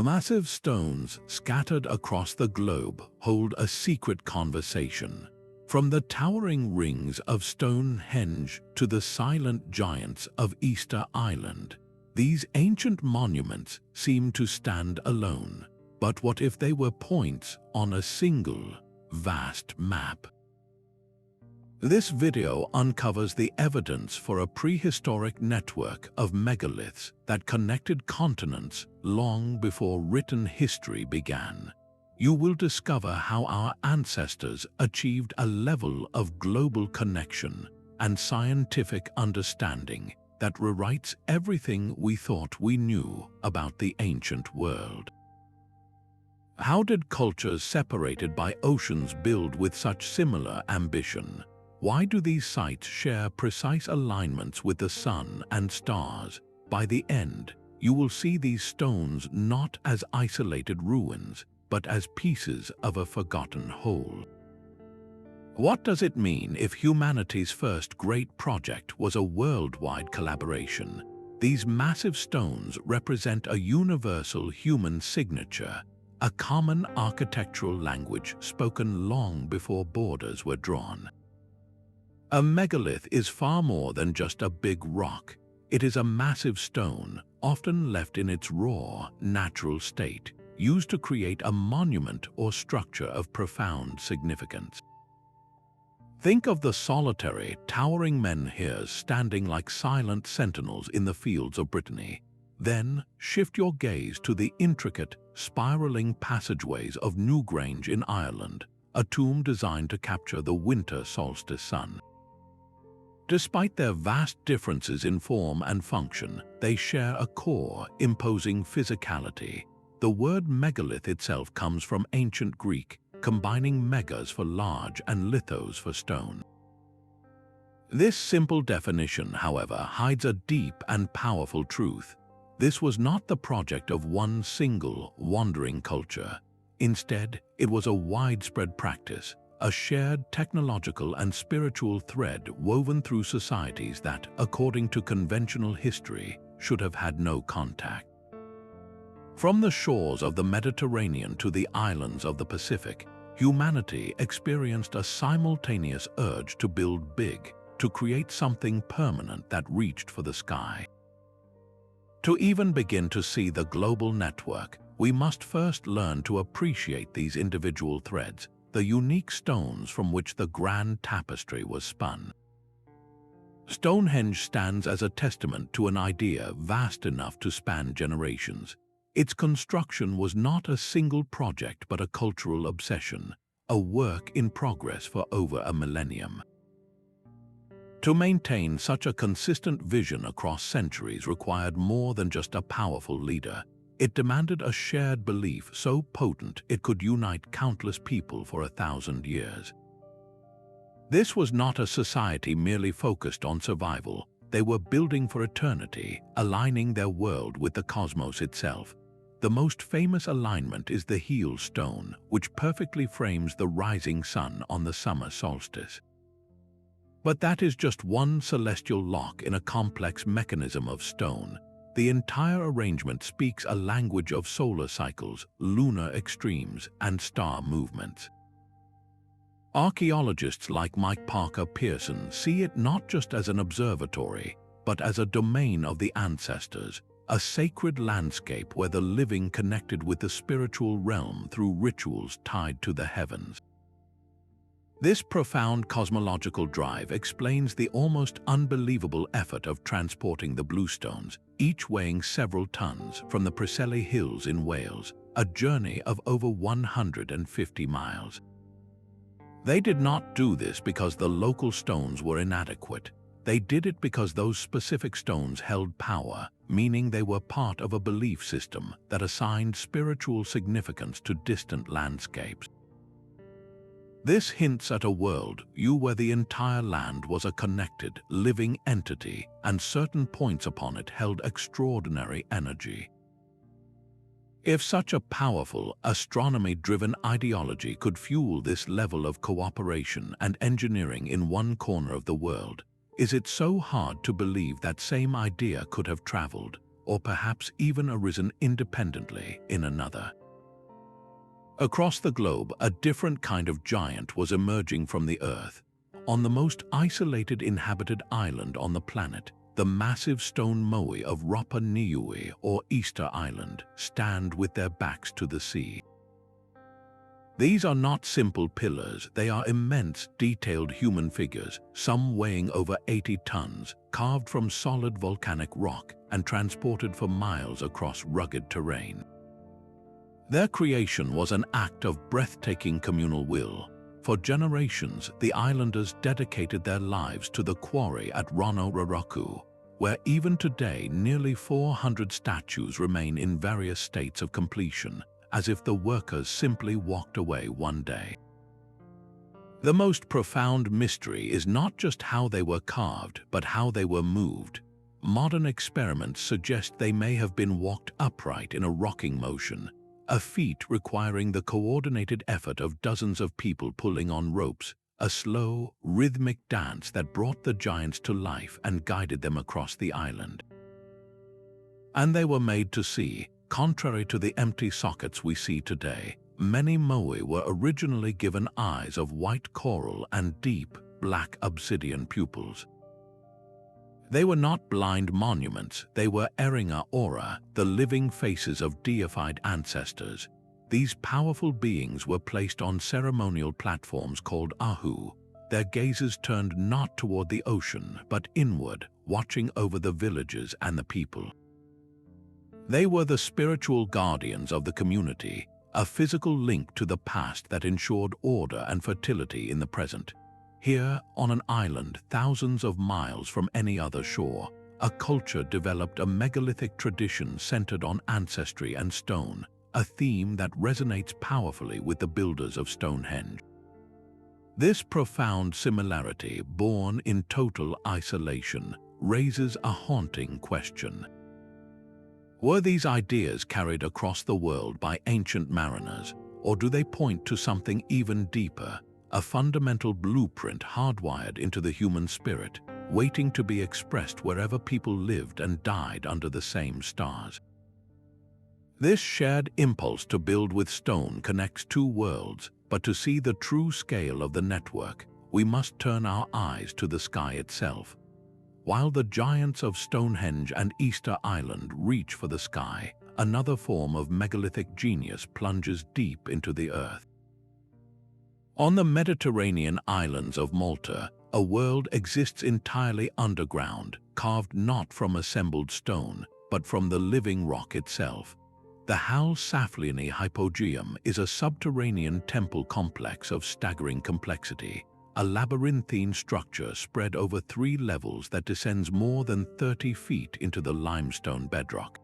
Massive stones scattered across the globe hold a secret conversation. From the towering rings of Stonehenge to the silent giants of Easter Island, these ancient monuments seem to stand alone. But what if they were points on a single, vast map? This video uncovers the evidence for a prehistoric network of megaliths that connected continents long before written history began. You will discover how our ancestors achieved a level of global connection and scientific understanding that rewrites everything we thought we knew about the ancient world. How did cultures separated by oceans build with such similar ambition? Why do these sites share precise alignments with the sun and stars? By the end, you will see these stones not as isolated ruins, but as pieces of a forgotten whole. What does it mean if humanity's first great project was a worldwide collaboration? These massive stones represent a universal human signature, a common architectural language spoken long before borders were drawn. A megalith is far more than just a big rock. It is a massive stone, often left in its raw, natural state, used to create a monument or structure of profound significance. Think of the solitary, towering menhirs standing like silent sentinels in the fields of Brittany. Then shift your gaze to the intricate, spiraling passageways of Newgrange in Ireland, a tomb designed to capture the winter solstice sun. Despite their vast differences in form and function, they share a core, imposing physicality. The word megalith itself comes from ancient Greek, combining megas for large and lithos for stone. This simple definition, however, hides a deep and powerful truth. This was not the project of one single, wandering culture. Instead, it was a widespread practice, a shared technological and spiritual thread woven through societies that, according to conventional history, should have had no contact. From the shores of the Mediterranean to the islands of the Pacific, humanity experienced a simultaneous urge to build big, to create something permanent that reached for the sky. To even begin to see the global network, we must first learn to appreciate these individual threads, the unique stones from which the grand tapestry was spun. Stonehenge stands as a testament to an idea vast enough to span generations. Its construction was not a single project but a cultural obsession, a work in progress for over a millennium. To maintain such a consistent vision across centuries required more than just a powerful leader. It demanded a shared belief so potent it could unite countless people for 1,000 years. This was not a society merely focused on survival. They were building for eternity, aligning their world with the cosmos itself. The most famous alignment is the heel stone, which perfectly frames the rising sun on the summer solstice. But that is just one celestial lock in a complex mechanism of stone. The entire arrangement speaks a language of solar cycles, lunar extremes, and star movements. Archaeologists like Mike Parker Pearson see it not just as an observatory, but as a domain of the ancestors, a sacred landscape where the living connected with the spiritual realm through rituals tied to the heavens. This profound cosmological drive explains the almost unbelievable effort of transporting the bluestones, each weighing several tons, from the Preseli Hills in Wales, a journey of over 150 miles. They did not do this because the local stones were inadequate. They did it because those specific stones held power, meaning they were part of a belief system that assigned spiritual significance to distant landscapes. This hints at a world where the entire land was a connected, living entity, and certain points upon it held extraordinary energy. If such a powerful, astronomy-driven ideology could fuel this level of cooperation and engineering in one corner of the world, is it so hard to believe that same idea could have traveled or perhaps even arisen independently in another. Across the globe, a different kind of giant was emerging from the Earth. On the most isolated inhabited island on the planet, the massive stone Moai of Rapa Nui, or Easter Island, stand with their backs to the sea. These are not simple pillars, they are immense, detailed human figures, some weighing over 80 tons, carved from solid volcanic rock and transported for miles across rugged terrain. Their creation was an act of breathtaking communal will. For generations, the islanders dedicated their lives to the quarry at Raraku, where even today nearly 400 statues remain in various states of completion, as if the workers simply walked away one day. The most profound mystery is not just how they were carved, but how they were moved. Modern experiments suggest they may have been walked upright in a rocking motion, a feat requiring the coordinated effort of dozens of people pulling on ropes, a slow, rhythmic dance that brought the giants to life and guided them across the island. And they were made to see. Contrary to the empty sockets we see today, many Moai were originally given eyes of white coral and deep, black obsidian pupils. They were not blind monuments, they were eringa ora, the living faces of deified ancestors. These powerful beings were placed on ceremonial platforms called ahu, their gazes turned not toward the ocean but inward, watching over the villages and the people. They were the spiritual guardians of the community, a physical link to the past that ensured order and fertility in the present. Here, on an island thousands of miles from any other shore, a culture developed a megalithic tradition centered on ancestry and stone, a theme that resonates powerfully with the builders of Stonehenge. This profound similarity, born in total isolation, raises a haunting question. Were these ideas carried across the world by ancient mariners, or do they point to something even deeper, a fundamental blueprint hardwired into the human spirit, waiting to be expressed wherever people lived and died under the same stars? This shared impulse to build with stone connects two worlds, but to see the true scale of the network, we must turn our eyes to the sky itself. While the giants of Stonehenge and Easter Island reach for the sky, another form of megalithic genius plunges deep into the earth. On the Mediterranean islands of Malta, a world exists entirely underground, carved not from assembled stone, but from the living rock itself. The Saflieni Hypogeum is a subterranean temple complex of staggering complexity, a labyrinthine structure spread over 3 levels that descends more than 30 feet into the limestone bedrock.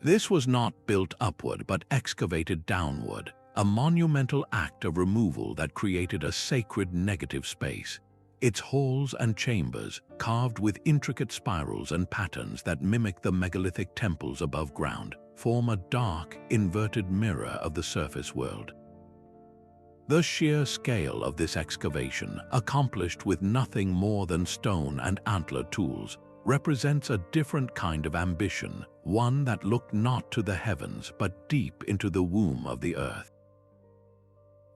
This was not built upward but excavated downward, a monumental act of removal that created a sacred negative space. Its halls and chambers, carved with intricate spirals and patterns that mimic the megalithic temples above ground, form a dark, inverted mirror of the surface world. The sheer scale of this excavation, accomplished with nothing more than stone and antler tools, represents a different kind of ambition, one that looked not to the heavens but deep into the womb of the earth.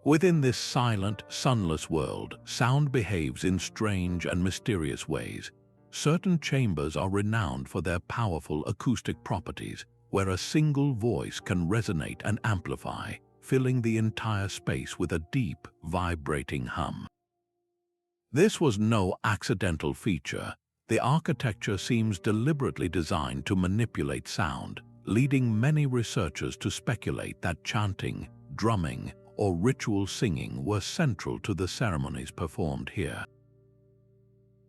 Within this silent, sunless world, sound behaves in strange and mysterious ways. Certain chambers are renowned for their powerful acoustic properties, where a single voice can resonate and amplify, filling the entire space with a deep, vibrating hum. This was no accidental feature. The architecture seems deliberately designed to manipulate sound, leading many researchers to speculate that chanting, drumming, or ritual singing were central to the ceremonies performed here.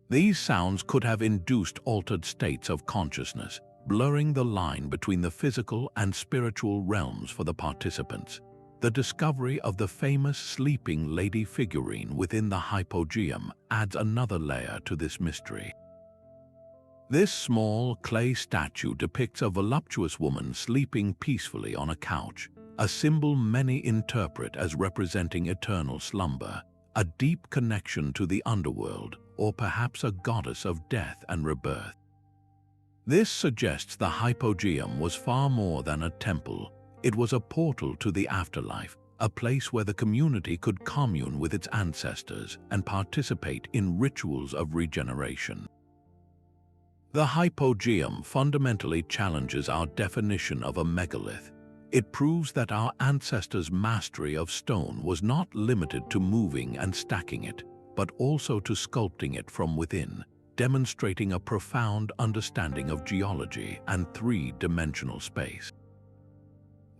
These sounds could have induced altered states of consciousness, blurring the line between the physical and spiritual realms for the participants. The discovery of the famous sleeping lady figurine within the Hypogeum adds another layer to this mystery. This small clay statue depicts a voluptuous woman sleeping peacefully on a couch, a symbol many interpret as representing eternal slumber, a deep connection to the underworld, or perhaps a goddess of death and rebirth. This suggests the Hypogeum was far more than a temple. It was a portal to the afterlife, a place where the community could commune with its ancestors and participate in rituals of regeneration. The Hypogeum fundamentally challenges our definition of a megalith. It proves that our ancestors' mastery of stone was not limited to moving and stacking it, but also to sculpting it from within, demonstrating a profound understanding of geology and three-dimensional space.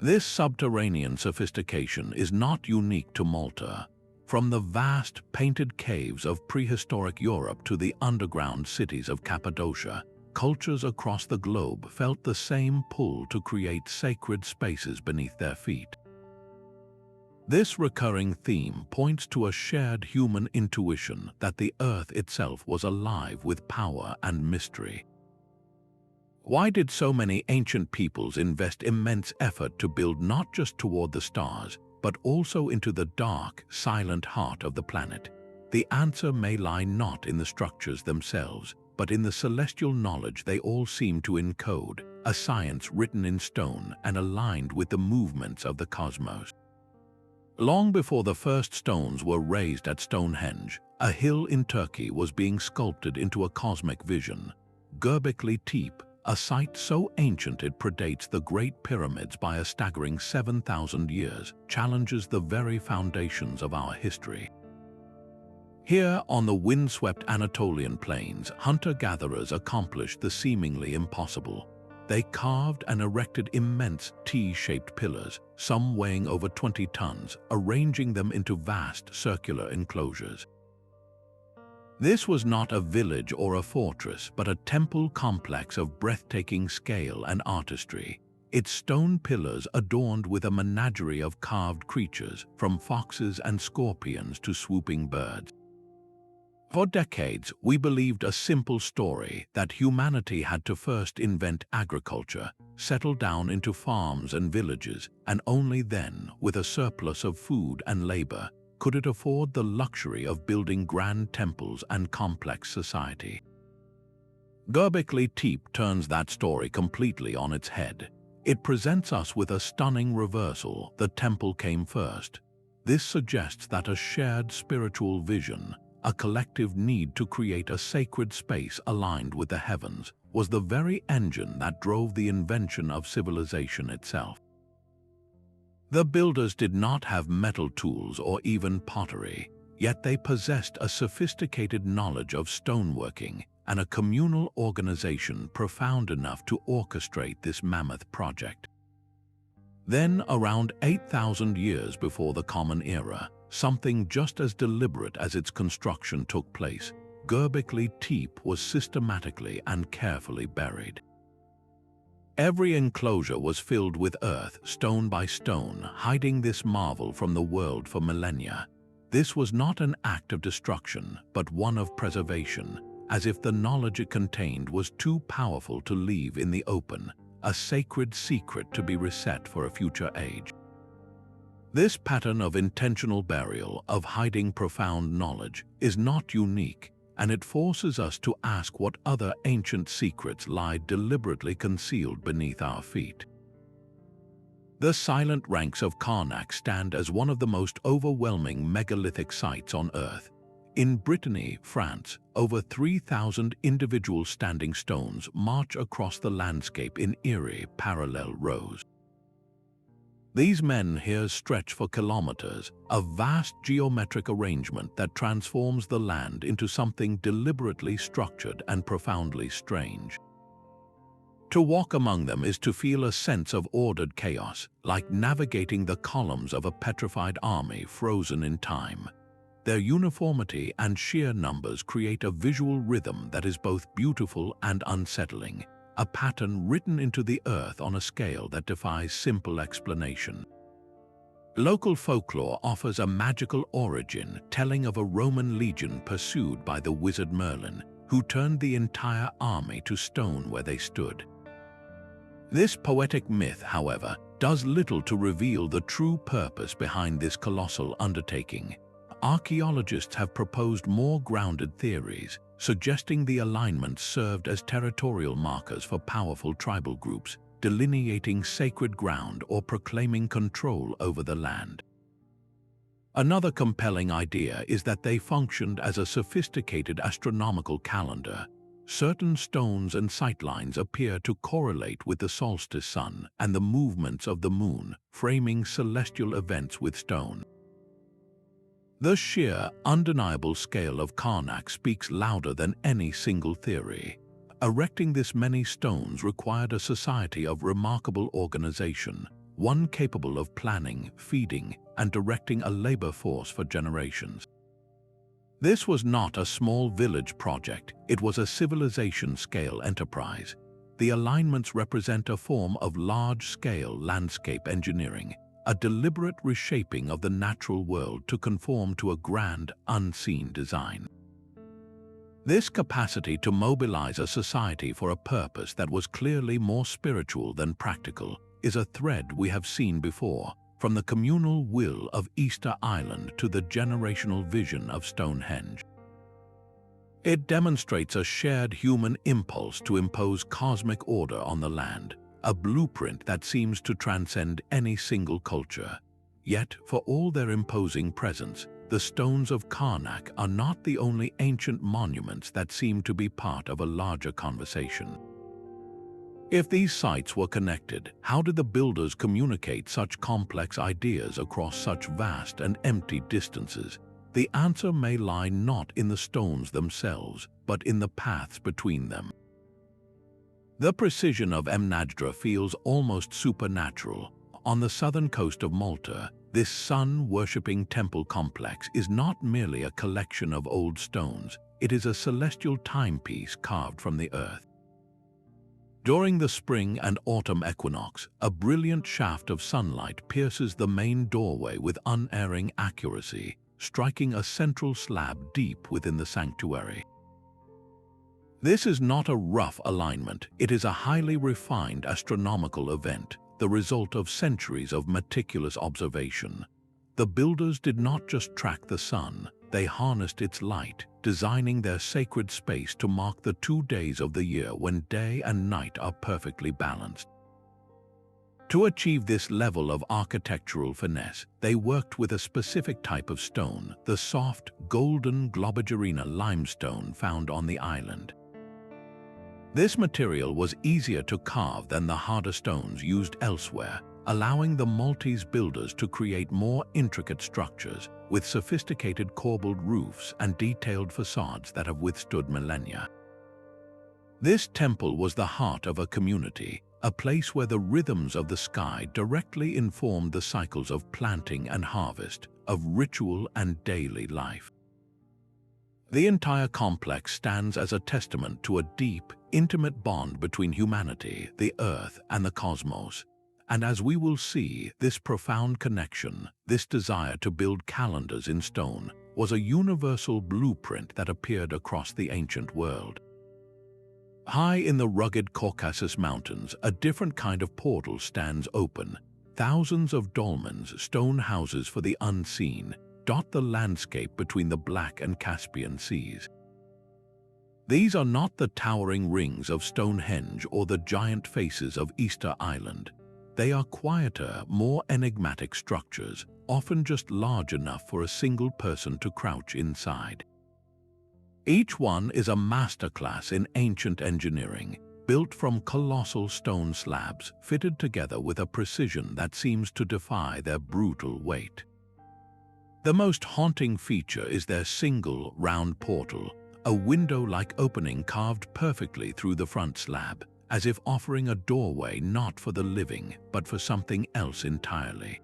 This subterranean sophistication is not unique to Malta. From the vast painted caves of prehistoric Europe to the underground cities of Cappadocia, cultures across the globe felt the same pull to create sacred spaces beneath their feet. This recurring theme points to a shared human intuition that the Earth itself was alive with power and mystery. Why did so many ancient peoples invest immense effort to build not just toward the stars, but also into the dark, silent heart of the planet? The answer may lie not in the structures themselves, but in the celestial knowledge they all seem to encode, a science written in stone and aligned with the movements of the cosmos. Long before the first stones were raised at Stonehenge, a hill in Turkey was being sculpted into a cosmic vision. Göbekli Tepe, a site so ancient it predates the Great Pyramids by a staggering 7,000 years, challenges the very foundations of our history. Here, on the windswept Anatolian plains, hunter-gatherers accomplished the seemingly impossible. They carved and erected immense T-shaped pillars, some weighing over 20 tons, arranging them into vast circular enclosures. This was not a village or a fortress, but a temple complex of breathtaking scale and artistry. Its stone pillars adorned with a menagerie of carved creatures, from foxes and scorpions to swooping birds. For decades, we believed a simple story that humanity had to first invent agriculture, settle down into farms and villages, and only then, with a surplus of food and labor, could it afford the luxury of building grand temples and complex society. Göbekli Tepe turns that story completely on its head. It presents us with a stunning reversal: the temple came first. This suggests that a shared spiritual vision, a collective need to create a sacred space aligned with the heavens, was the very engine that drove the invention of civilization itself. The builders did not have metal tools or even pottery, yet they possessed a sophisticated knowledge of stoneworking and a communal organization profound enough to orchestrate this mammoth project. Then, around 8,000 years before the Common Era, something just as deliberate as its construction took place, Göbekli Tepe was systematically and carefully buried. Every enclosure was filled with earth, stone by stone, hiding this marvel from the world for millennia. This was not an act of destruction, but one of preservation, as if the knowledge it contained was too powerful to leave in the open, a sacred secret to be reset for a future age. This pattern of intentional burial, of hiding profound knowledge, is not unique, and it forces us to ask what other ancient secrets lie deliberately concealed beneath our feet. The silent ranks of Carnac stand as one of the most overwhelming megalithic sites on Earth. In Brittany, France, over 3,000 individual standing stones march across the landscape in eerie, parallel rows. These menhirs stretch for kilometers, a vast geometric arrangement that transforms the land into something deliberately structured and profoundly strange. To walk among them is to feel a sense of ordered chaos, like navigating the columns of a petrified army frozen in time. Their uniformity and sheer numbers create a visual rhythm that is both beautiful and unsettling, a pattern written into the earth on a scale that defies simple explanation. Local folklore offers a magical origin, telling of a Roman legion pursued by the wizard Merlin, who turned the entire army to stone where they stood. This poetic myth, however, does little to reveal the true purpose behind this colossal undertaking. Archaeologists have proposed more grounded theories, suggesting the alignments served as territorial markers for powerful tribal groups, delineating sacred ground or proclaiming control over the land. Another compelling idea is that they functioned as a sophisticated astronomical calendar. Certain stones and sightlines appear to correlate with the solstice sun and the movements of the moon, framing celestial events with stone. The sheer, undeniable scale of Carnac speaks louder than any single theory. Erecting this many stones required a society of remarkable organization, one capable of planning, feeding, and directing a labor force for generations. This was not a small village project, it was a civilization-scale enterprise. The alignments represent a form of large-scale landscape engineering, a deliberate reshaping of the natural world to conform to a grand, unseen design. This capacity to mobilize a society for a purpose that was clearly more spiritual than practical is a thread we have seen before, from the communal will of Easter Island to the generational vision of Stonehenge. It demonstrates a shared human impulse to impose cosmic order on the land, a blueprint that seems to transcend any single culture. Yet, for all their imposing presence, the stones of Carnac are not the only ancient monuments that seem to be part of a larger conversation. If these sites were connected, how did the builders communicate such complex ideas across such vast and empty distances? The answer may lie not in the stones themselves, but in the paths between them. The precision of Mnajdra feels almost supernatural. On the southern coast of Malta, this sun-worshipping temple complex is not merely a collection of old stones, it is a celestial timepiece carved from the earth. During the spring and autumn equinox, a brilliant shaft of sunlight pierces the main doorway with unerring accuracy, striking a central slab deep within the sanctuary. This is not a rough alignment, it is a highly refined astronomical event, the result of centuries of meticulous observation. The builders did not just track the sun, they harnessed its light, designing their sacred space to mark the 2 days of the year when day and night are perfectly balanced. To achieve this level of architectural finesse, they worked with a specific type of stone, the soft, golden Globigerina limestone found on the island. This material was easier to carve than the harder stones used elsewhere, allowing the Maltese builders to create more intricate structures with sophisticated corbelled roofs and detailed facades that have withstood millennia. This temple was the heart of a community, a place where the rhythms of the sky directly informed the cycles of planting and harvest, of ritual and daily life. The entire complex stands as a testament to a deep, intimate bond between humanity, the earth, and the cosmos. And as we will see, this profound connection, this desire to build calendars in stone, was a universal blueprint that appeared across the ancient world. High in the rugged Caucasus Mountains, a different kind of portal stands open. Thousands of dolmens, stone houses for the unseen, dot the landscape between the Black and Caspian Seas. These are not the towering rings of Stonehenge or the giant faces of Easter Island. They are quieter, more enigmatic structures, often just large enough for a single person to crouch inside. Each one is a masterclass in ancient engineering, built from colossal stone slabs fitted together with a precision that seems to defy their brutal weight. The most haunting feature is their single, round portal, a window-like opening carved perfectly through the front slab, as if offering a doorway not for the living, but for something else entirely.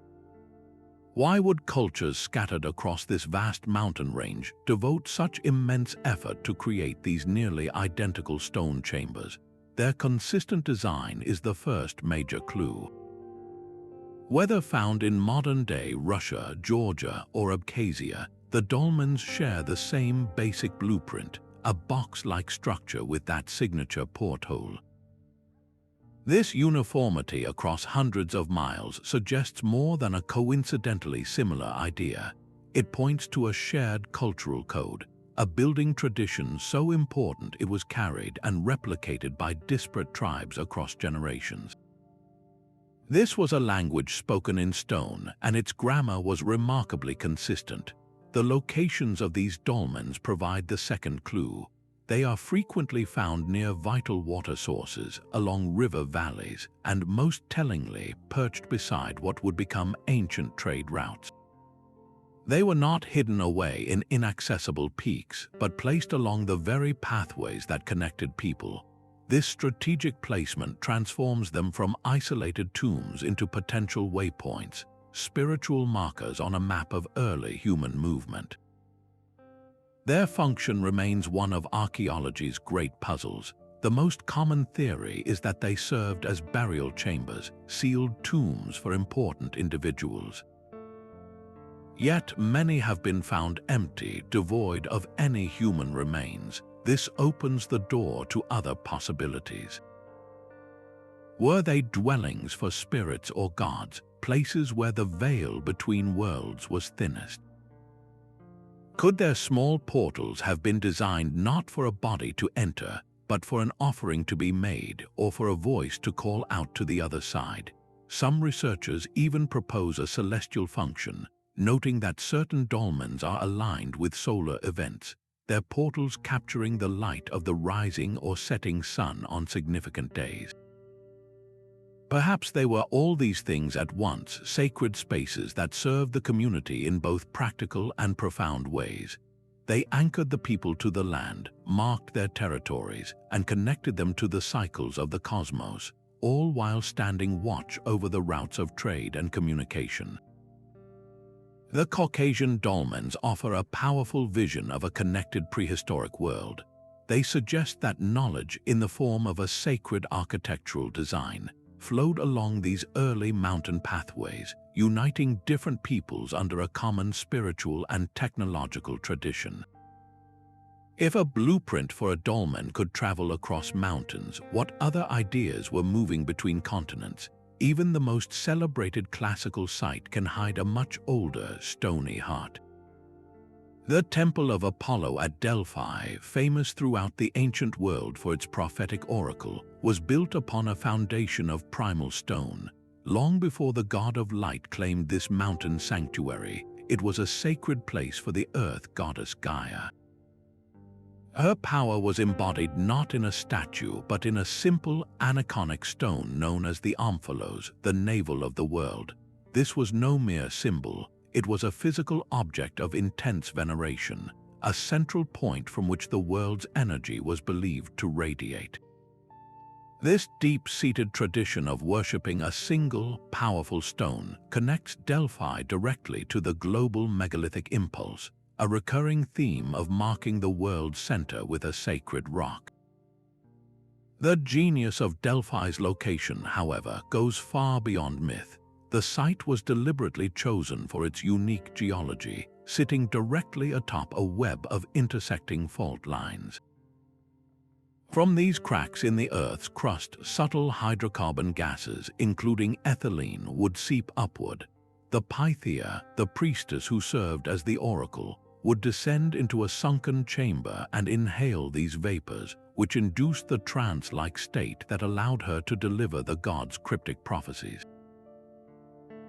Why would cultures scattered across this vast mountain range devote such immense effort to create these nearly identical stone chambers? Their consistent design is the first major clue. Whether found in modern-day Russia, Georgia, or Abkhazia, the dolmens share the same basic blueprint, a box-like structure with that signature porthole. This uniformity across hundreds of miles suggests more than a coincidentally similar idea. It points to a shared cultural code, a building tradition so important it was carried and replicated by disparate tribes across generations. This was a language spoken in stone, and its grammar was remarkably consistent. The locations of these dolmens provide the second clue. They are frequently found near vital water sources, along river valleys, and most tellingly, perched beside what would become ancient trade routes. They were not hidden away in inaccessible peaks, but placed along the very pathways that connected people. This strategic placement transforms them from isolated tombs into potential waypoints, spiritual markers on a map of early human movement. Their function remains one of archaeology's great puzzles. The most common theory is that they served as burial chambers, sealed tombs for important individuals. Yet many have been found empty, devoid of any human remains. This opens the door to other possibilities. Were they dwellings for spirits or gods, places where the veil between worlds was thinnest? Could their small portals have been designed not for a body to enter, but for an offering to be made or for a voice to call out to the other side? Some researchers even propose a celestial function, noting that certain dolmens are aligned with solar events, their portals capturing the light of the rising or setting sun on significant days. Perhaps they were all these things at once, sacred spaces that served the community in both practical and profound ways. They anchored the people to the land, marked their territories, and connected them to the cycles of the cosmos, all while standing watch over the routes of trade and communication. The Caucasian dolmens offer a powerful vision of a connected prehistoric world. They suggest that knowledge, in the form of a sacred architectural design, flowed along these early mountain pathways, uniting different peoples under a common spiritual and technological tradition. If a blueprint for a dolmen could travel across mountains, what other ideas were moving between continents? Even the most celebrated classical site can hide a much older, stony heart. The Temple of Apollo at Delphi, famous throughout the ancient world for its prophetic oracle, was built upon a foundation of primal stone. Long before the god of light claimed this mountain sanctuary, it was a sacred place for the earth goddess Gaia. Her power was embodied not in a statue, but in a simple aniconic stone known as the omphalos, the navel of the world. This was no mere symbol. It was a physical object of intense veneration, a central point from which the world's energy was believed to radiate. This deep-seated tradition of worshipping a single, powerful stone connects Delphi directly to the global megalithic impulse, a recurring theme of marking the world's center with a sacred rock. The genius of Delphi's location, however, goes far beyond myth. The site was deliberately chosen for its unique geology, sitting directly atop a web of intersecting fault lines. From these cracks in the Earth's crust, subtle hydrocarbon gases, including ethylene, would seep upward. The Pythia, the priestess who served as the oracle, would descend into a sunken chamber and inhale these vapors, which induced the trance-like state that allowed her to deliver the god's cryptic prophecies.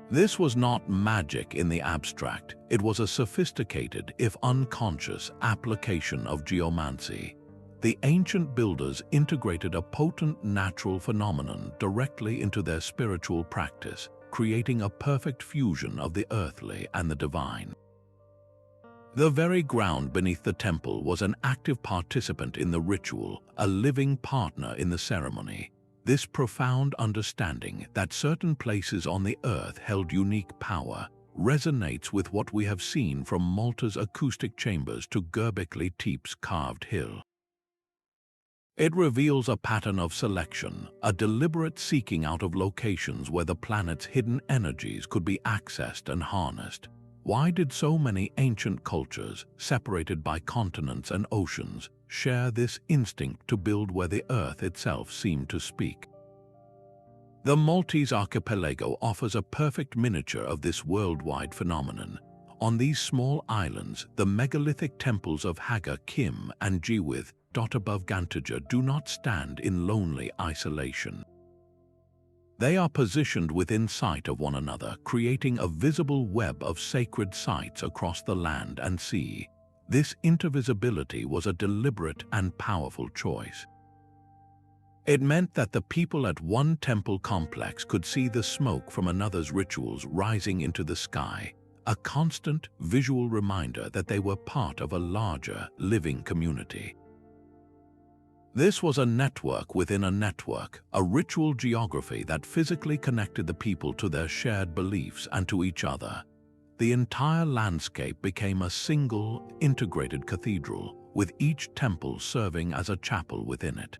This was not magic in the abstract. It was a sophisticated, if unconscious, application of geomancy. The ancient builders integrated a potent natural phenomenon directly into their spiritual practice, creating a perfect fusion of the earthly and the divine. The very ground beneath the temple was an active participant in the ritual, a living partner in the ceremony. This profound understanding that certain places on the earth held unique power resonates with what we have seen from Malta's acoustic chambers to Göbekli Tepe's carved hill. It reveals a pattern of selection, a deliberate seeking out of locations where the planet's hidden energies could be accessed and harnessed. Why did so many ancient cultures, separated by continents and oceans, share this instinct to build where the Earth itself seemed to speak? The Maltese archipelago offers a perfect miniature of this worldwide phenomenon. On these small islands, the megalithic temples of Haga, Kim, and Jiwith, above Gantija, do not stand in lonely isolation. They are positioned within sight of one another, creating a visible web of sacred sites across the land and sea. This intervisibility was a deliberate and powerful choice. It meant that the people at one temple complex could see the smoke from another's rituals rising into the sky, a constant visual reminder that they were part of a larger, living community. This was a network within a network, a ritual geography that physically connected the people to their shared beliefs and to each other. The entire landscape became a single, integrated cathedral, with each temple serving as a chapel within it.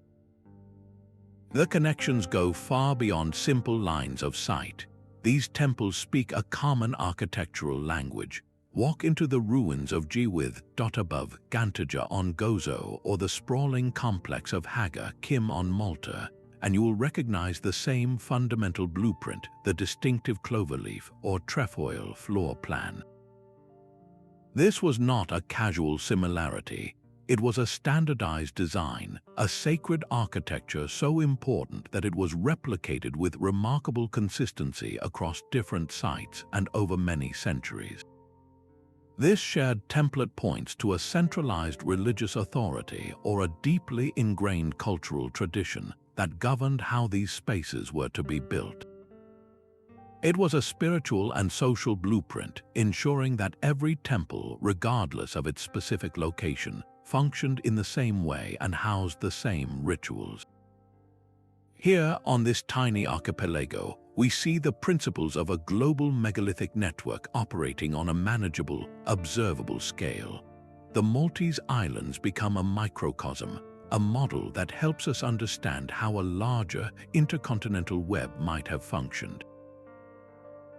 The connections go far beyond simple lines of sight. These temples speak a common architectural language. Walk into the ruins of Jiwith, above Gantija on Gozo, or the sprawling complex of Haga, Kim on Malta, and you will recognize the same fundamental blueprint, the distinctive cloverleaf or trefoil floor plan. This was not a casual similarity. It was a standardized design, a sacred architecture so important that it was replicated with remarkable consistency across different sites and over many centuries. This shared template points to a centralized religious authority or a deeply ingrained cultural tradition that governed how these spaces were to be built. It was a spiritual and social blueprint, ensuring that every temple, regardless of its specific location, functioned in the same way and housed the same rituals. Here, on this tiny archipelago, we see the principles of a global megalithic network operating on a manageable, observable scale. The Maltese Islands become a microcosm, a model that helps us understand how a larger, intercontinental web might have functioned.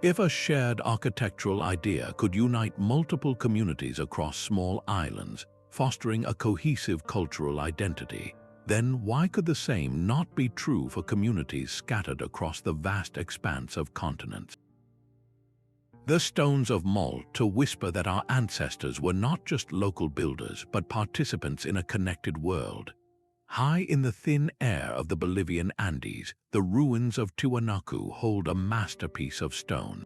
If a shared architectural idea could unite multiple communities across small islands, fostering a cohesive cultural identity, then why could the same not be true for communities scattered across the vast expanse of continents? The stones of Malta whisper that our ancestors were not just local builders but participants in a connected world. High in the thin air of the Bolivian Andes, the ruins of Tiwanaku hold a masterpiece of stone.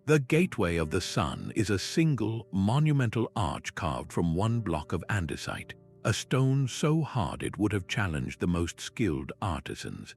The Gateway of the Sun is a single, monumental arch carved from one block of andesite, a stone so hard it would have challenged the most skilled artisans.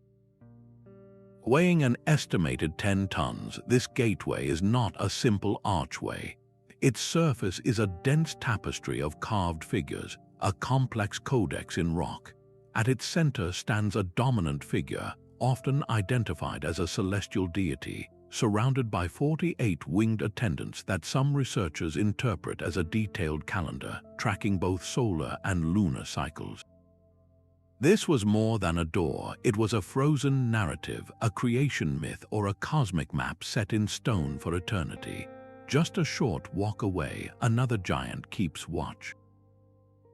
Weighing an estimated 10 tons, this gateway is not a simple archway. Its surface is a dense tapestry of carved figures, a complex codex in rock. At its center stands a dominant figure, often identified as a celestial deity, surrounded by 48 winged attendants that some researchers interpret as a detailed calendar, tracking both solar and lunar cycles. This was more than a door, it was a frozen narrative, a creation myth, or a cosmic map set in stone for eternity. Just a short walk away, another giant keeps watch.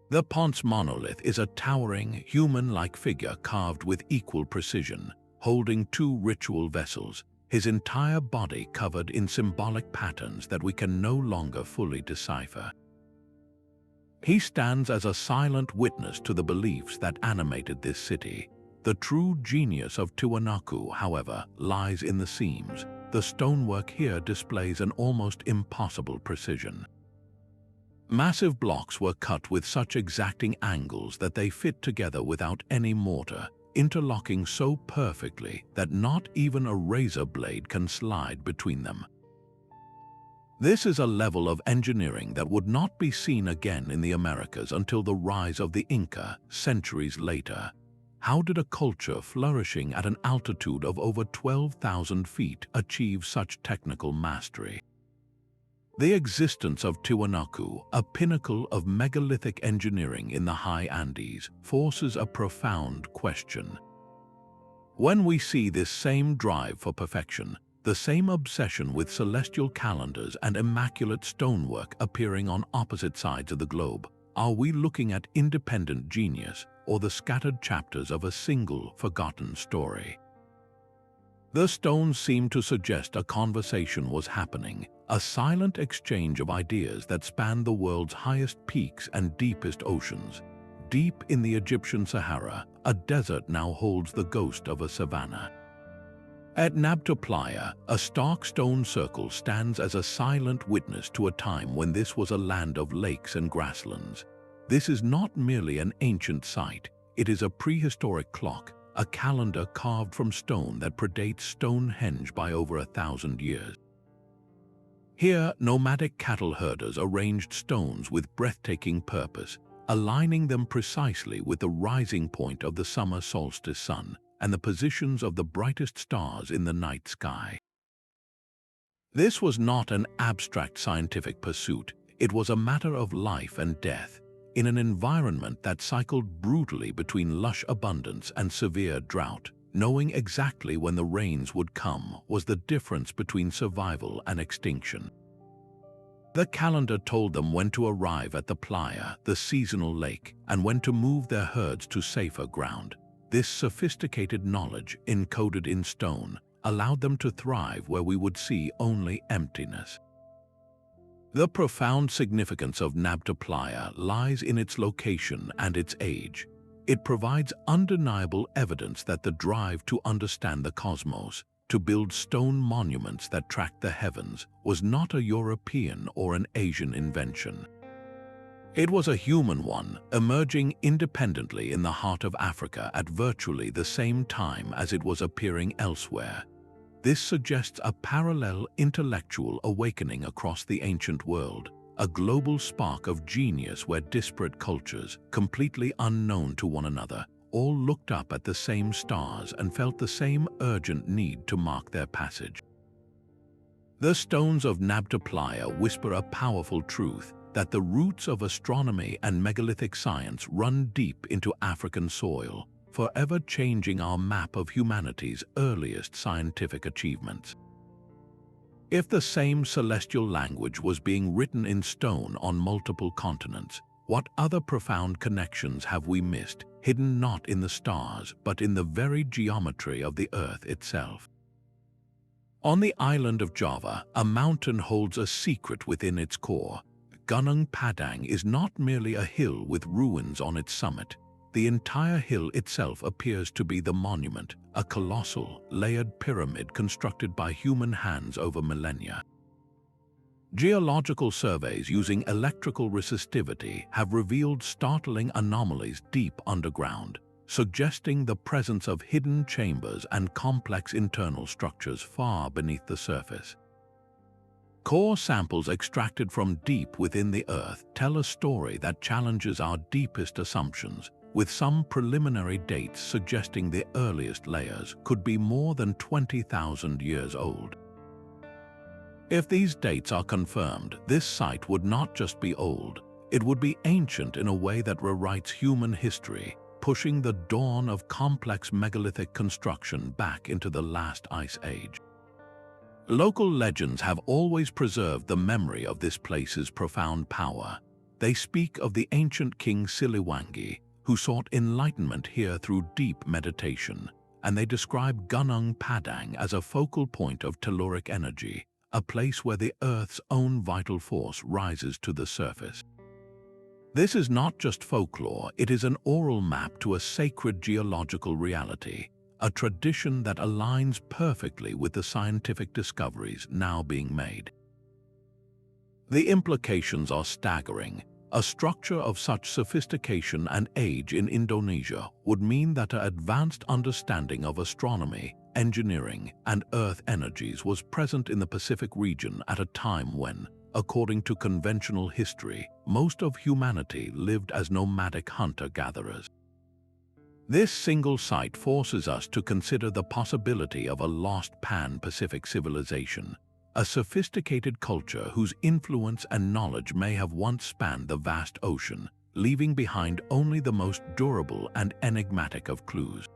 The Ponce monolith is a towering, human-like figure carved with equal precision, holding two ritual vessels, his entire body covered in symbolic patterns that we can no longer fully decipher. He stands as a silent witness to the beliefs that animated this city. The true genius of Tiwanaku, however, lies in the seams. The stonework here displays an almost impossible precision. Massive blocks were cut with such exacting angles that they fit together without any mortar, interlocking so perfectly that not even a razor blade can slide between them. This is a level of engineering that would not be seen again in the Americas until the rise of the Inca, centuries later. How did a culture flourishing at an altitude of over 12,000 feet achieve such technical mastery? The existence of Tiwanaku, a pinnacle of megalithic engineering in the high Andes, forces a profound question. When we see this same drive for perfection, the same obsession with celestial calendars and immaculate stonework appearing on opposite sides of the globe, are we looking at independent genius or the scattered chapters of a single, forgotten story? The stones seemed to suggest a conversation was happening, a silent exchange of ideas that spanned the world's highest peaks and deepest oceans. Deep in the Egyptian Sahara, a desert now holds the ghost of a savanna. At Nabta Playa, a stark stone circle stands as a silent witness to a time when this was a land of lakes and grasslands. This is not merely an ancient site, it is a prehistoric clock, a calendar carved from stone that predates Stonehenge by over 1,000 years. Here, nomadic cattle herders arranged stones with breathtaking purpose, aligning them precisely with the rising point of the summer solstice sun and the positions of the brightest stars in the night sky. This was not an abstract scientific pursuit, it was a matter of life and death, in an environment that cycled brutally between lush abundance and severe drought. Knowing exactly when the rains would come was the difference between survival and extinction. The calendar told them when to arrive at the Playa, the seasonal lake, and when to move their herds to safer ground. This sophisticated knowledge, encoded in stone, allowed them to thrive where we would see only emptiness. The profound significance of Nabta Playa lies in its location and its age. It provides undeniable evidence that the drive to understand the cosmos, to build stone monuments that track the heavens, was not a European or an Asian invention. It was a human one, emerging independently in the heart of Africa at virtually the same time as it was appearing elsewhere. This suggests a parallel intellectual awakening across the ancient world, a global spark of genius where disparate cultures, completely unknown to one another, all looked up at the same stars and felt the same urgent need to mark their passage. The stones of Nabta Playa whisper a powerful truth, that the roots of astronomy and megalithic science run deep into African soil, forever changing our map of humanity's earliest scientific achievements. If the same celestial language was being written in stone on multiple continents, what other profound connections have we missed, hidden not in the stars but in the very geometry of the Earth itself? On the island of Java, a mountain holds a secret within its core. Gunung Padang is not merely a hill with ruins on its summit. The entire hill itself appears to be the monument, a colossal, layered pyramid constructed by human hands over millennia. Geological surveys using electrical resistivity have revealed startling anomalies deep underground, suggesting the presence of hidden chambers and complex internal structures far beneath the surface. Core samples extracted from deep within the Earth tell a story that challenges our deepest assumptions, with some preliminary dates suggesting the earliest layers could be more than 20,000 years old. If these dates are confirmed, this site would not just be old, it would be ancient in a way that rewrites human history, pushing the dawn of complex megalithic construction back into the last ice age. Local legends have always preserved the memory of this place's profound power. They speak of the ancient king Siliwangi, who sought enlightenment here through deep meditation, and they describe Gunung Padang as a focal point of telluric energy, a place where the Earth's own vital force rises to the surface. This is not just folklore, it is an oral map to a sacred geological reality, a tradition that aligns perfectly with the scientific discoveries now being made. The implications are staggering. A structure of such sophistication and age in Indonesia would mean that an advanced understanding of astronomy, engineering, and Earth energies was present in the Pacific region at a time when, according to conventional history, most of humanity lived as nomadic hunter-gatherers. This single site forces us to consider the possibility of a lost pan-Pacific civilization, a sophisticated culture whose influence and knowledge may have once spanned the vast ocean, leaving behind only the most durable and enigmatic of clues.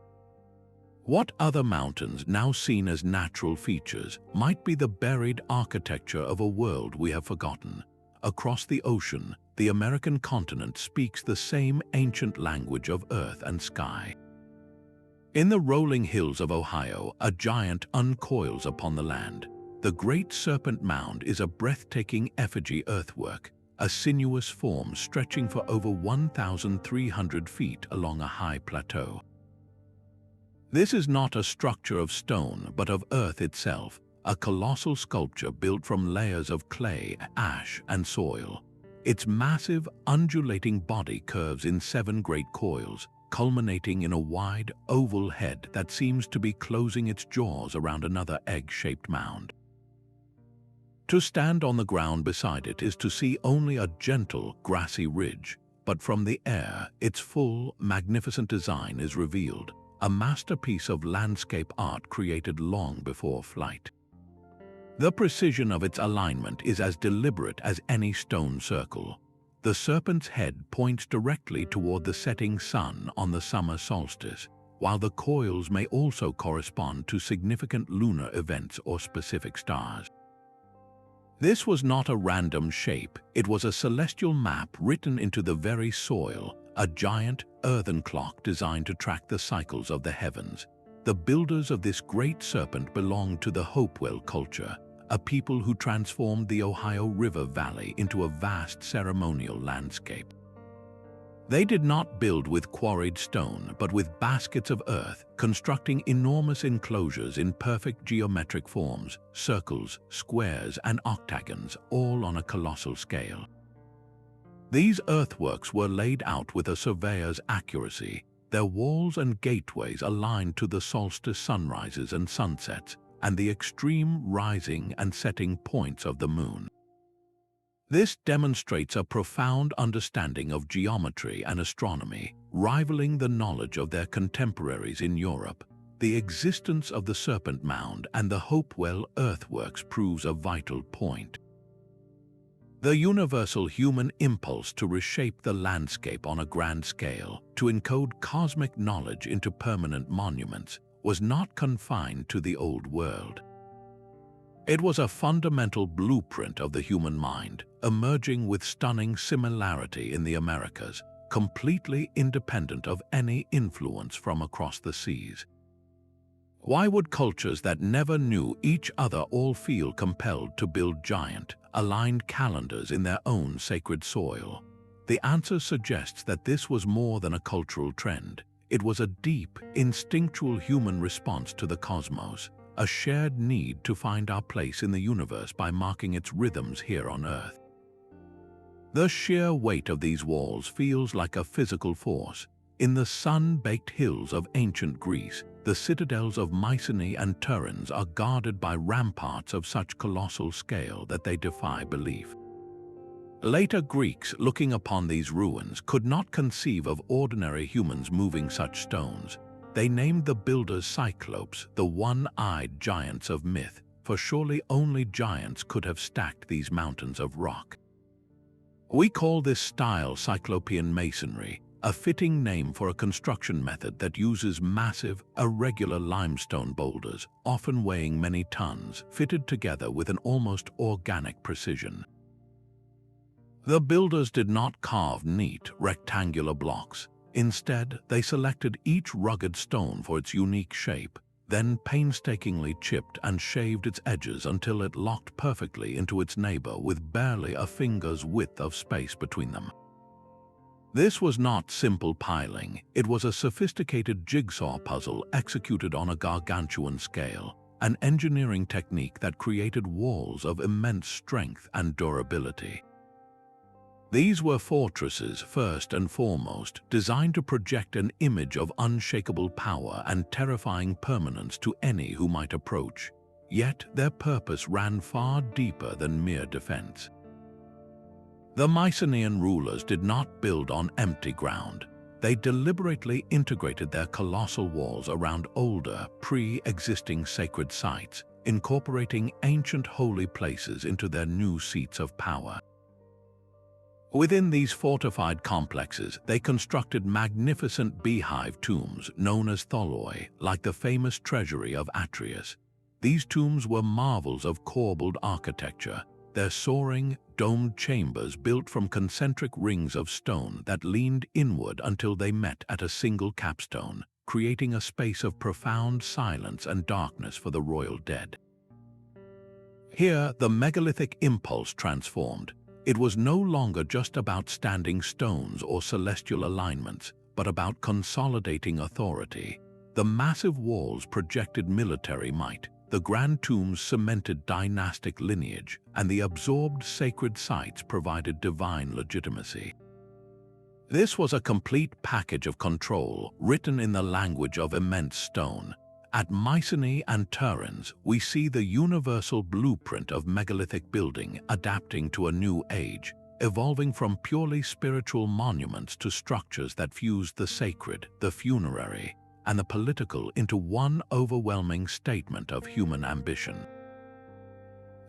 What other mountains, now seen as natural features, might be the buried architecture of a world we have forgotten? Across the ocean, the American continent speaks the same ancient language of earth and sky. In the rolling hills of Ohio, a giant uncoils upon the land. The Great Serpent Mound is a breathtaking effigy earthwork, a sinuous form stretching for over 1,300 feet along a high plateau. This is not a structure of stone but of earth itself, a colossal sculpture built from layers of clay, ash, and soil. Its massive, undulating body curves in 7 great coils, culminating in a wide, oval head that seems to be closing its jaws around another egg-shaped mound. To stand on the ground beside it is to see only a gentle, grassy ridge, but from the air, its full, magnificent design is revealed, a masterpiece of landscape art created long before flight. The precision of its alignment is as deliberate as any stone circle. The serpent's head points directly toward the setting sun on the summer solstice, while the coils may also correspond to significant lunar events or specific stars. This was not a random shape, it was a celestial map written into the very soil, a giant earthen clock designed to track the cycles of the heavens. The builders of this great serpent belonged to the Hopewell culture, a people who transformed the Ohio River Valley into a vast ceremonial landscape. They did not build with quarried stone, but with baskets of earth, constructing enormous enclosures in perfect geometric forms, circles, squares, and octagons, all on a colossal scale. These earthworks were laid out with a surveyor's accuracy, their walls and gateways aligned to the solstice sunrises and sunsets, and the extreme rising and setting points of the moon. This demonstrates a profound understanding of geometry and astronomy, rivaling the knowledge of their contemporaries in Europe. The existence of the Serpent Mound and the Hopewell earthworks proves a vital point. The universal human impulse to reshape the landscape on a grand scale, to encode cosmic knowledge into permanent monuments, was not confined to the old world. It was a fundamental blueprint of the human mind, emerging with stunning similarity in the Americas, completely independent of any influence from across the seas. Why would cultures that never knew each other all feel compelled to build giant, aligned calendars in their own sacred soil? The answer suggests that this was more than a cultural trend. It was a deep, instinctual human response to the cosmos, a shared need to find our place in the universe by marking its rhythms here on Earth. The sheer weight of these walls feels like a physical force. In the sun-baked hills of ancient Greece, the citadels of Mycenae and Tiryns are guarded by ramparts of such colossal scale that they defy belief. Later Greeks, looking upon these ruins, could not conceive of ordinary humans moving such stones. They named the builders Cyclopes, the one-eyed giants of myth, for surely only giants could have stacked these mountains of rock. We call this style Cyclopean masonry, a fitting name for a construction method that uses massive, irregular limestone boulders, often weighing many tons, fitted together with an almost organic precision. The builders did not carve neat, rectangular blocks. Instead, they selected each rugged stone for its unique shape, then painstakingly chipped and shaved its edges until it locked perfectly into its neighbor with barely a finger's width of space between them. This was not simple piling, it was a sophisticated jigsaw puzzle executed on a gargantuan scale, an engineering technique that created walls of immense strength and durability. These were fortresses, first and foremost, designed to project an image of unshakable power and terrifying permanence to any who might approach. Yet their purpose ran far deeper than mere defense. The Mycenaean rulers did not build on empty ground. They deliberately integrated their colossal walls around older, pre-existing sacred sites, incorporating ancient holy places into their new seats of power. Within these fortified complexes, they constructed magnificent beehive tombs known as tholoi, like the famous treasury of Atreus. These tombs were marvels of corbelled architecture, their soaring, domed chambers built from concentric rings of stone that leaned inward until they met at a single capstone, creating a space of profound silence and darkness for the royal dead. Here, the megalithic impulse transformed. It was no longer just about standing stones or celestial alignments, but about consolidating authority. The massive walls projected military might, the grand tombs cemented dynastic lineage, and the absorbed sacred sites provided divine legitimacy. This was a complete package of control, written in the language of immense stone. At Mycenae and Turin, we see the universal blueprint of megalithic building adapting to a new age, evolving from purely spiritual monuments to structures that fused the sacred, the funerary, and the political into one overwhelming statement of human ambition.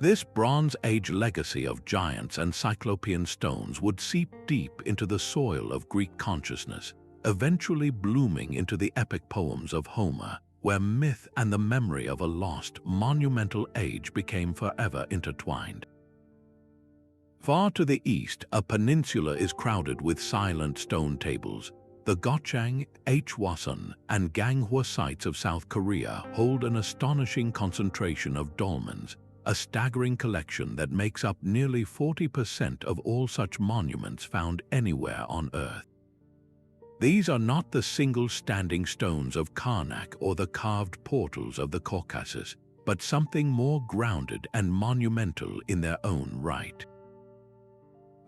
This Bronze Age legacy of giants and cyclopean stones would seep deep into the soil of Greek consciousness, eventually blooming into the epic poems of Homer, where myth and the memory of a lost, monumental age became forever intertwined. Far to the east, a peninsula is crowded with silent stone tables. The Gochang, Hwasun, and Ganghwa sites of South Korea hold an astonishing concentration of dolmens, a staggering collection that makes up nearly 40% of all such monuments found anywhere on Earth. These are not the single standing stones of Carnac or the carved portals of the Caucasus, but something more grounded and monumental in their own right.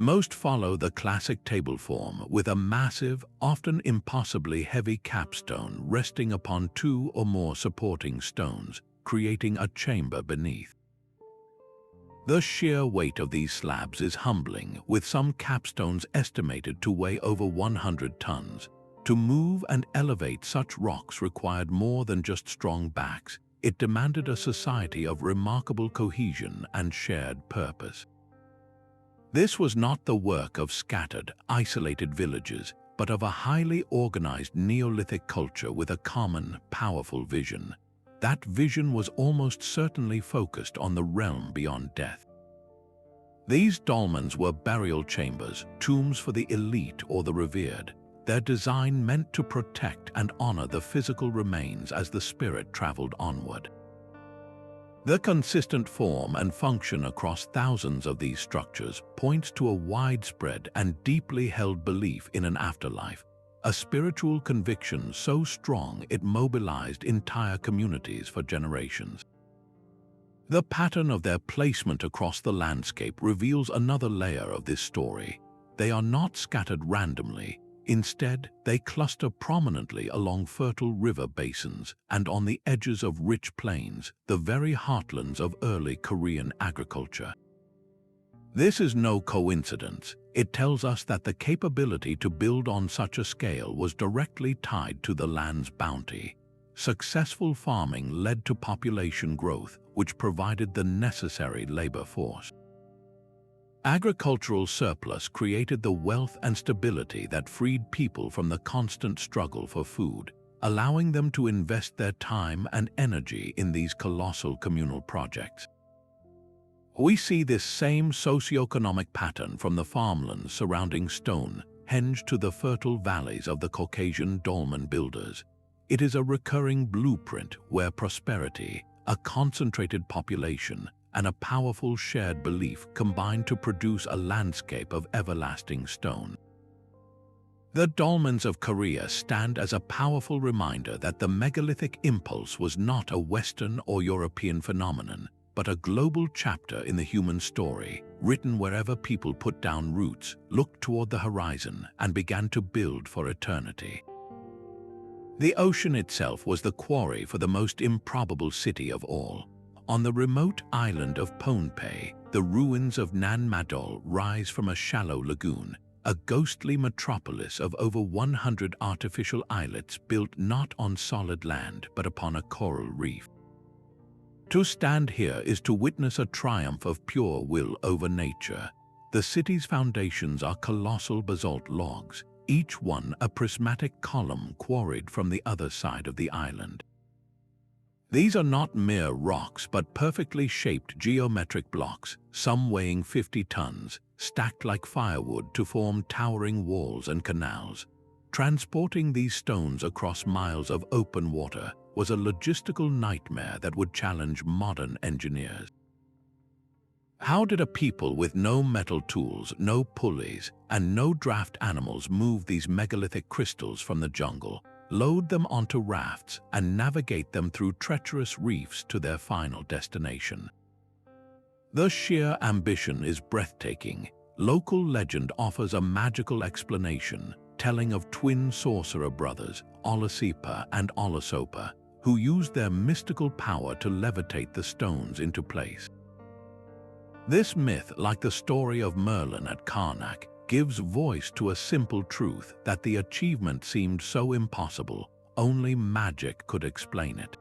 Most follow the classic table form, with a massive, often impossibly heavy capstone resting upon two or more supporting stones, creating a chamber beneath. The sheer weight of these slabs is humbling, with some capstones estimated to weigh over 100 tons. To move and elevate such rocks required more than just strong backs. It demanded a society of remarkable cohesion and shared purpose. This was not the work of scattered, isolated villages, but of a highly organized Neolithic culture with a common, powerful vision. That vision was almost certainly focused on the realm beyond death. These dolmens were burial chambers, tombs for the elite or the revered, their design meant to protect and honor the physical remains as the spirit traveled onward. The consistent form and function across thousands of these structures points to a widespread and deeply held belief in an afterlife, a spiritual conviction so strong it mobilized entire communities for generations. The pattern of their placement across the landscape reveals another layer of this story. They are not scattered randomly. Instead, they cluster prominently along fertile river basins and on the edges of rich plains, the very heartlands of early Korean agriculture. This is no coincidence. It tells us that the capability to build on such a scale was directly tied to the land's bounty. Successful farming led to population growth, which provided the necessary labor force. Agricultural surplus created the wealth and stability that freed people from the constant struggle for food, allowing them to invest their time and energy in these colossal communal projects. We see this same socio-economic pattern from the farmlands surrounding Stonehenge to the fertile valleys of the Caucasian dolmen builders. It is a recurring blueprint where prosperity, a concentrated population, and a powerful shared belief combine to produce a landscape of everlasting stone. The dolmens of Korea stand as a powerful reminder that the megalithic impulse was not a Western or European phenomenon, but a global chapter in the human story, written wherever people put down roots, looked toward the horizon, and began to build for eternity. The ocean itself was the quarry for the most improbable city of all. On the remote island of Pohnpei, the ruins of Nan Madol rise from a shallow lagoon, a ghostly metropolis of over 100 artificial islets built not on solid land but upon a coral reef. To stand here is to witness a triumph of pure will over nature. The city's foundations are colossal basalt logs, each one a prismatic column quarried from the other side of the island. These are not mere rocks but perfectly shaped geometric blocks, some weighing 50 tons, stacked like firewood to form towering walls and canals. Transporting these stones across miles of open water was a logistical nightmare that would challenge modern engineers. How did a people with no metal tools, no pulleys, and no draft animals move these megalithic crystals from the jungle, load them onto rafts, and navigate them through treacherous reefs to their final destination? The sheer ambition is breathtaking. Local legend offers a magical explanation, telling of twin sorcerer brothers, Olisipa and Olisopa, who used their mystical power to levitate the stones into place. This myth, like the story of Merlin at Carnac, gives voice to a simple truth that the achievement seemed so impossible, only magic could explain it.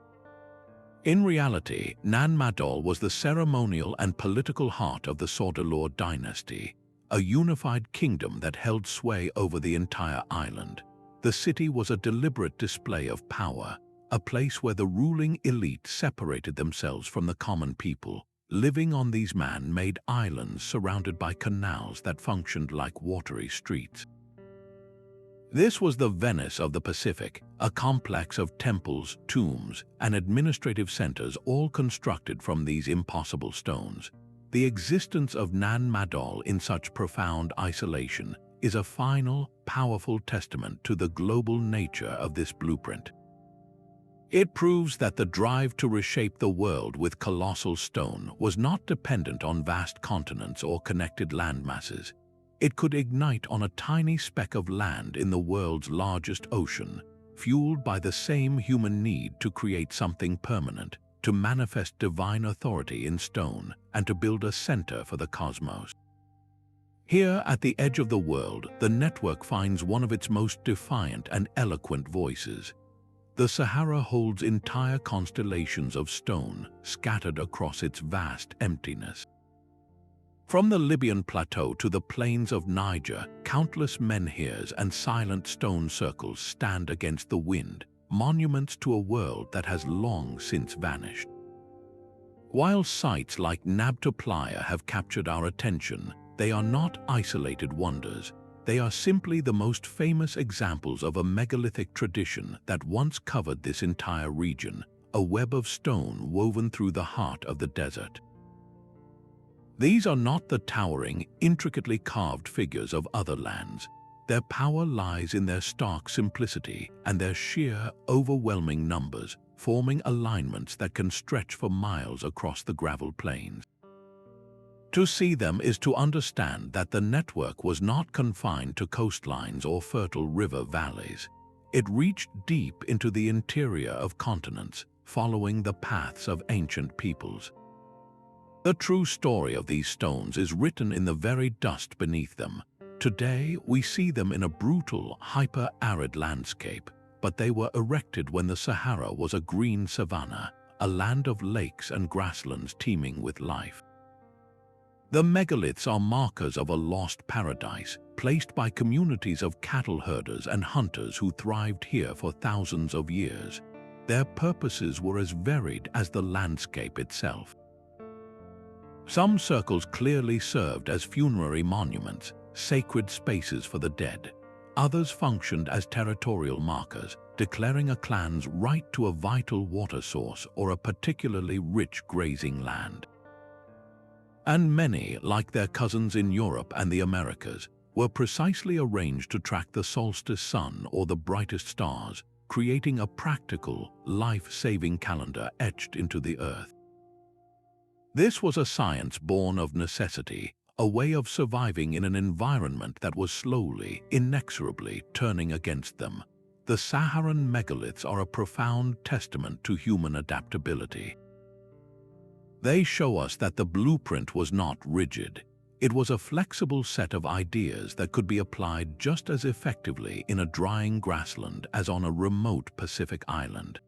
In reality, Nan Madol was the ceremonial and political heart of the Sordelor dynasty, a unified kingdom that held sway over the entire island. The city was a deliberate display of power, a place where the ruling elite separated themselves from the common people, living on these man-made islands surrounded by canals that functioned like watery streets. This was the Venice of the Pacific, a complex of temples, tombs, and administrative centers all constructed from these impossible stones. The existence of Nan Madol in such profound isolation is a final, powerful testament to the global nature of this blueprint. It proves that the drive to reshape the world with colossal stone was not dependent on vast continents or connected landmasses. It could ignite on a tiny speck of land in the world's largest ocean, fueled by the same human need to create something permanent, to manifest divine authority in stone, and to build a center for the cosmos. Here, at the edge of the world, the network finds one of its most defiant and eloquent voices. The Sahara holds entire constellations of stone scattered across its vast emptiness. From the Libyan plateau to the plains of Niger, countless menhirs and silent stone circles stand against the wind, monuments to a world that has long since vanished. While sites like Nabta Playa have captured our attention, they are not isolated wonders. They are simply the most famous examples of a megalithic tradition that once covered this entire region, a web of stone woven through the heart of the desert. These are not the towering, intricately carved figures of other lands. Their power lies in their stark simplicity and their sheer, overwhelming numbers, forming alignments that can stretch for miles across the gravel plains. To see them is to understand that the network was not confined to coastlines or fertile river valleys. It reached deep into the interior of continents, following the paths of ancient peoples. The true story of these stones is written in the very dust beneath them. Today, we see them in a brutal, hyper-arid landscape, but they were erected when the Sahara was a green savanna, a land of lakes and grasslands teeming with life. The megaliths are markers of a lost paradise, placed by communities of cattle herders and hunters who thrived here for thousands of years. Their purposes were as varied as the landscape itself. Some circles clearly served as funerary monuments, sacred spaces for the dead. Others functioned as territorial markers, declaring a clan's right to a vital water source or a particularly rich grazing land. And many, like their cousins in Europe and the Americas, were precisely arranged to track the solstice sun or the brightest stars, creating a practical, life-saving calendar etched into the earth. This was a science born of necessity, a way of surviving in an environment that was slowly, inexorably turning against them. The Saharan megaliths are a profound testament to human adaptability. They show us that the blueprint was not rigid. It was a flexible set of ideas that could be applied just as effectively in a drying grassland as on a remote Pacific island.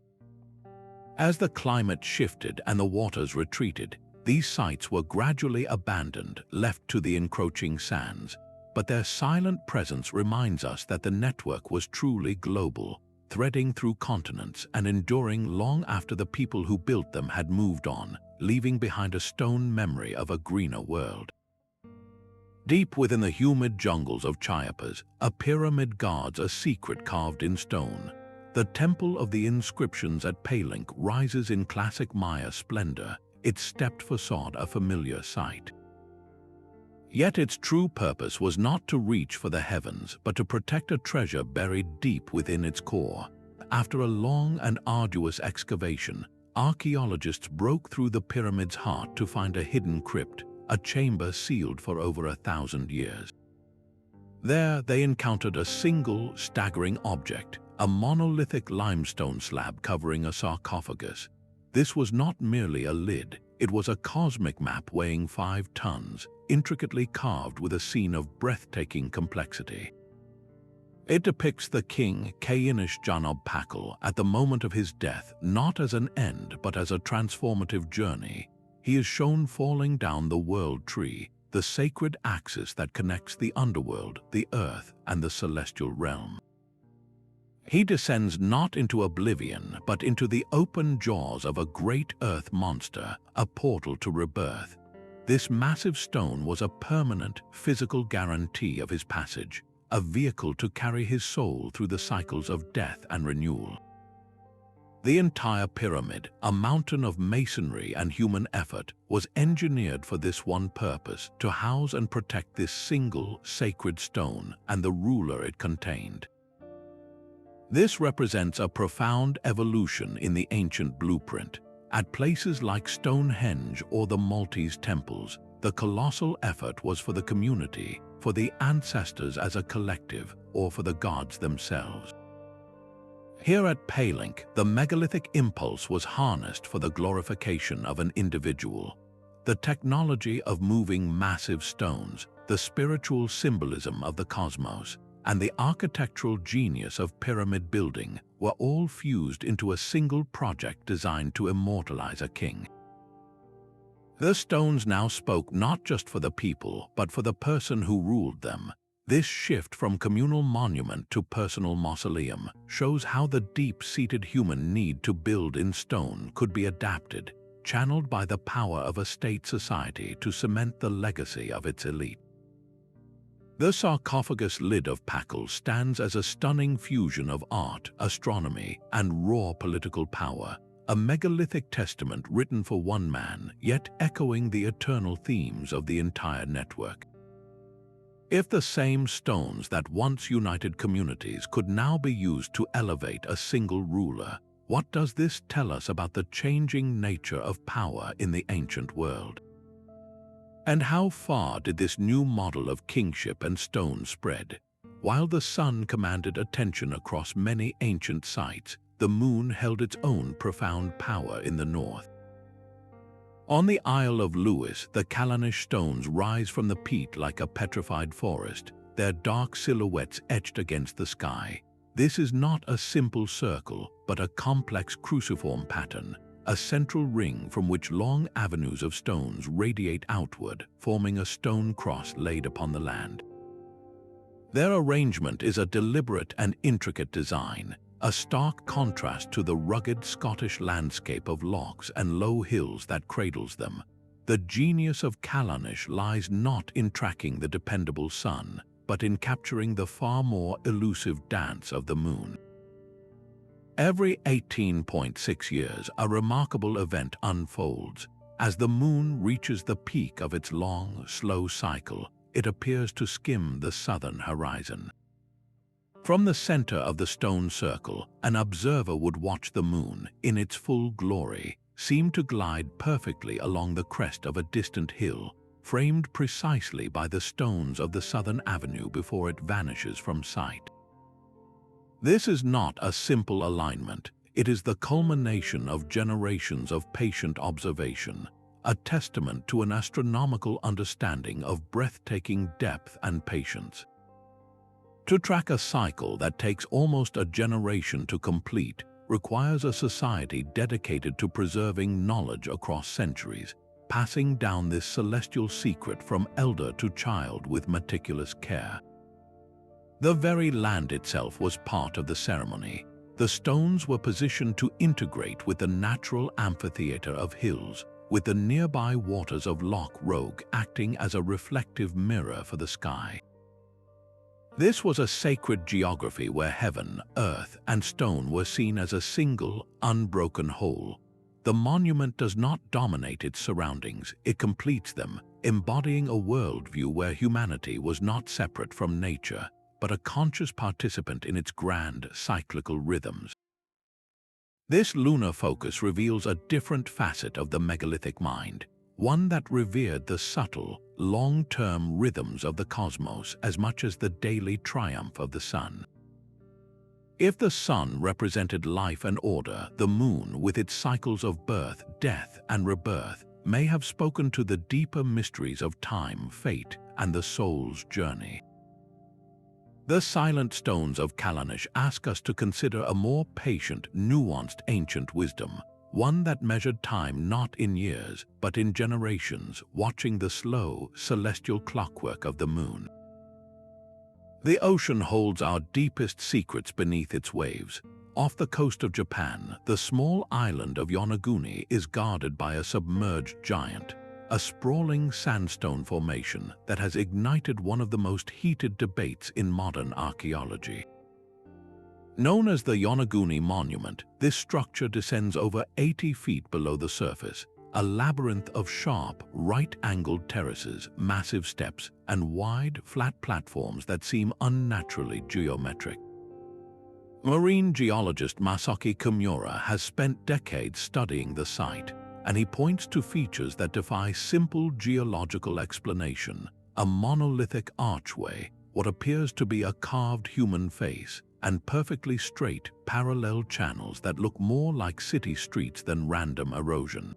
As the climate shifted and the waters retreated, these sites were gradually abandoned, left to the encroaching sands, but their silent presence reminds us that the network was truly global, threading through continents and enduring long after the people who built them had moved on, leaving behind a stone memory of a greener world. Deep within the humid jungles of Chiapas, a pyramid guards a secret carved in stone. The Temple of the Inscriptions at Palenque rises in classic Maya splendor, its stepped facade a familiar sight. Yet its true purpose was not to reach for the heavens, but to protect a treasure buried deep within its core. After a long and arduous excavation, archaeologists broke through the pyramid's heart to find a hidden crypt, a chamber sealed for over 1,000 years. There they encountered a single, staggering object, a monolithic limestone slab covering a sarcophagus. This was not merely a lid, it was a cosmic map weighing 5 tons, intricately carved with a scene of breathtaking complexity. It depicts the king Kayinish-Janab-Pakal at the moment of his death, not as an end but as a transformative journey. He is shown falling down the world tree, the sacred axis that connects the underworld, the earth, and the celestial realm. He descends not into oblivion, but into the open jaws of a great earth monster, a portal to rebirth. This massive stone was a permanent, physical guarantee of his passage, a vehicle to carry his soul through the cycles of death and renewal. The entire pyramid, a mountain of masonry and human effort, was engineered for this one purpose, to house and protect this single, sacred stone and the ruler it contained. This represents a profound evolution in the ancient blueprint. At places like Stonehenge or the Maltese temples, the colossal effort was for the community, for the ancestors as a collective, or for the gods themselves. Here at Palenque, the megalithic impulse was harnessed for the glorification of an individual. The technology of moving massive stones, the spiritual symbolism of the cosmos, and the architectural genius of pyramid building were all fused into a single project designed to immortalize a king. The stones now spoke not just for the people, but for the person who ruled them. This shift from communal monument to personal mausoleum shows how the deep-seated human need to build in stone could be adapted, channeled by the power of a state society to cement the legacy of its elite. The sarcophagus lid of Pakal stands as a stunning fusion of art, astronomy, and raw political power, a megalithic testament written for one man, yet echoing the eternal themes of the entire network. If the same stones that once united communities could now be used to elevate a single ruler, what does this tell us about the changing nature of power in the ancient world? And how far did this new model of kingship and stone spread? While the sun commanded attention across many ancient sites, the moon held its own profound power in the north. On the Isle of Lewis, the Callanish stones rise from the peat like a petrified forest, their dark silhouettes etched against the sky. This is not a simple circle, but a complex cruciform pattern, a central ring from which long avenues of stones radiate outward, forming a stone cross laid upon the land. Their arrangement is a deliberate and intricate design, a stark contrast to the rugged Scottish landscape of lochs and low hills that cradles them. The genius of Callanish lies not in tracking the dependable sun, but in capturing the far more elusive dance of the moon. Every 18.6 years, a remarkable event unfolds. As the moon reaches the peak of its long, slow cycle, it appears to skim the southern horizon. From the center of the stone circle, an observer would watch the moon, in its full glory, seem to glide perfectly along the crest of a distant hill, framed precisely by the stones of the southern avenue before it vanishes from sight. This is not a simple alignment. It is the culmination of generations of patient observation, a testament to an astronomical understanding of breathtaking depth and patience. To track a cycle that takes almost a generation to complete requires a society dedicated to preserving knowledge across centuries, passing down this celestial secret from elder to child with meticulous care. The very land itself was part of the ceremony. The stones were positioned to integrate with the natural amphitheater of hills, with the nearby waters of Loch Rogue acting as a reflective mirror for the sky. This was a sacred geography where heaven, earth, and stone were seen as a single, unbroken whole. The monument does not dominate its surroundings, it completes them, embodying a worldview where humanity was not separate from nature, but a conscious participant in its grand, cyclical rhythms. This lunar focus reveals a different facet of the megalithic mind, one that revered the subtle, long-term rhythms of the cosmos as much as the daily triumph of the sun. If the sun represented life and order, the moon, with its cycles of birth, death, and rebirth, may have spoken to the deeper mysteries of time, fate, and the soul's journey. The silent stones of Carnac ask us to consider a more patient, nuanced ancient wisdom, one that measured time not in years, but in generations, watching the slow, celestial clockwork of the moon. The ocean holds our deepest secrets beneath its waves. Off the coast of Japan, the small island of Yonaguni is guarded by a submerged giant, a sprawling sandstone formation that has ignited one of the most heated debates in modern archaeology. Known as the Yonaguni Monument, this structure descends over 80 feet below the surface, a labyrinth of sharp, right-angled terraces, massive steps, and wide, flat platforms that seem unnaturally geometric. Marine geologist Masaaki Kimura has spent decades studying the site, and he points to features that defy simple geological explanation: a monolithic archway, what appears to be a carved human face, and perfectly straight, parallel channels that look more like city streets than random erosion.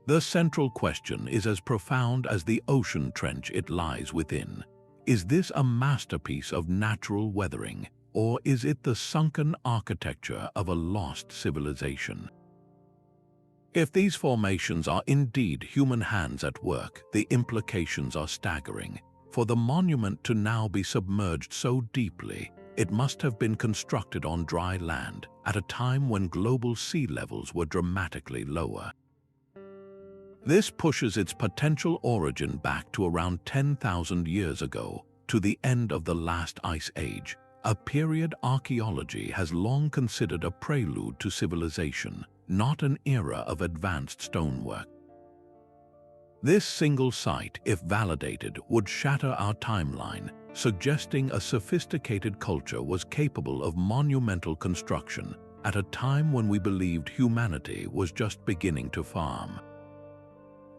The central question is as profound as the ocean trench it lies within. Is this a masterpiece of natural weathering, or is it the sunken architecture of a lost civilization? If these formations are indeed human hands at work, the implications are staggering. For the monument to now be submerged so deeply, it must have been constructed on dry land at a time when global sea levels were dramatically lower. This pushes its potential origin back to around 10,000 years ago, to the end of the last ice age, a period archaeology has long considered a prelude to civilization, not an era of advanced stonework. This single site, if validated, would shatter our timeline, suggesting a sophisticated culture was capable of monumental construction at a time when we believed humanity was just beginning to farm.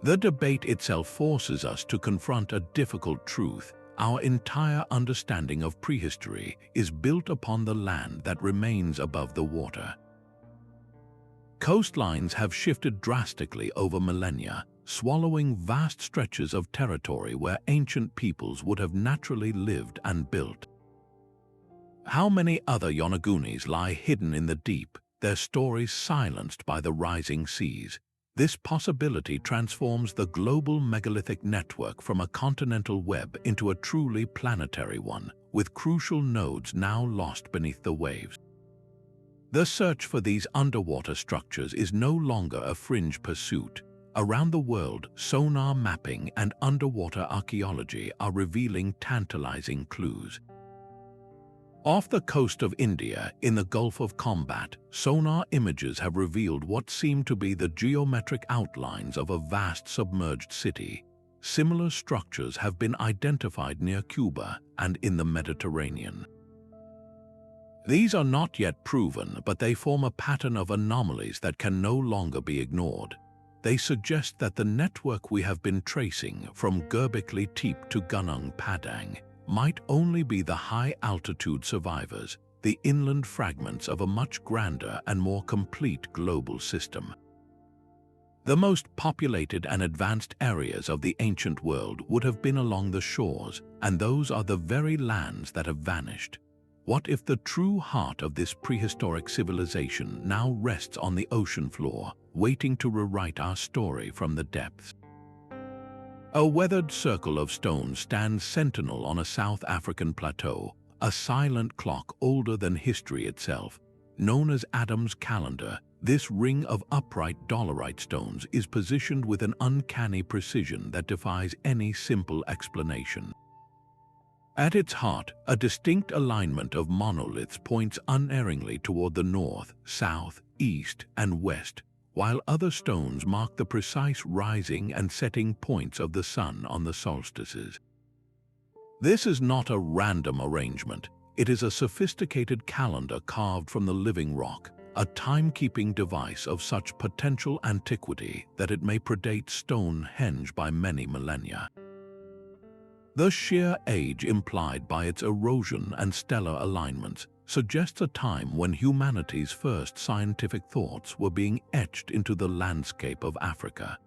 The debate itself forces us to confront a difficult truth. Our entire understanding of prehistory is built upon the land that remains above the water. Coastlines have shifted drastically over millennia, swallowing vast stretches of territory where ancient peoples would have naturally lived and built. How many other Yonagunis lie hidden in the deep, their stories silenced by the rising seas? This possibility transforms the global megalithic network from a continental web into a truly planetary one, with crucial nodes now lost beneath the waves. The search for these underwater structures is no longer a fringe pursuit. Around the world, sonar mapping and underwater archaeology are revealing tantalizing clues. Off the coast of India, in the Gulf of Combat, sonar images have revealed what seem to be the geometric outlines of a vast submerged city. Similar structures have been identified near Cuba and in the Mediterranean. These are not yet proven, but they form a pattern of anomalies that can no longer be ignored. They suggest that the network we have been tracing from Göbekli Tepe to Gunung Padang might only be the high-altitude survivors, the inland fragments of a much grander and more complete global system. The most populated and advanced areas of the ancient world would have been along the shores, and those are the very lands that have vanished. What if the true heart of this prehistoric civilization now rests on the ocean floor, waiting to rewrite our story from the depths? A weathered circle of stone stands sentinel on a South African plateau, a silent clock older than history itself. Known as Adam's calendar, This ring of upright dolerite stones is positioned with an uncanny precision that defies any simple explanation. At its heart, a distinct alignment of monoliths points unerringly toward the north, south, east, and west, while other stones mark the precise rising and setting points of the sun on the solstices. This is not a random arrangement. It is a sophisticated calendar carved from the living rock, a timekeeping device of such potential antiquity that it may predate Stonehenge by many millennia. The sheer age implied by its erosion and stellar alignments suggests a time when humanity's first scientific thoughts were being etched into the landscape of Africa.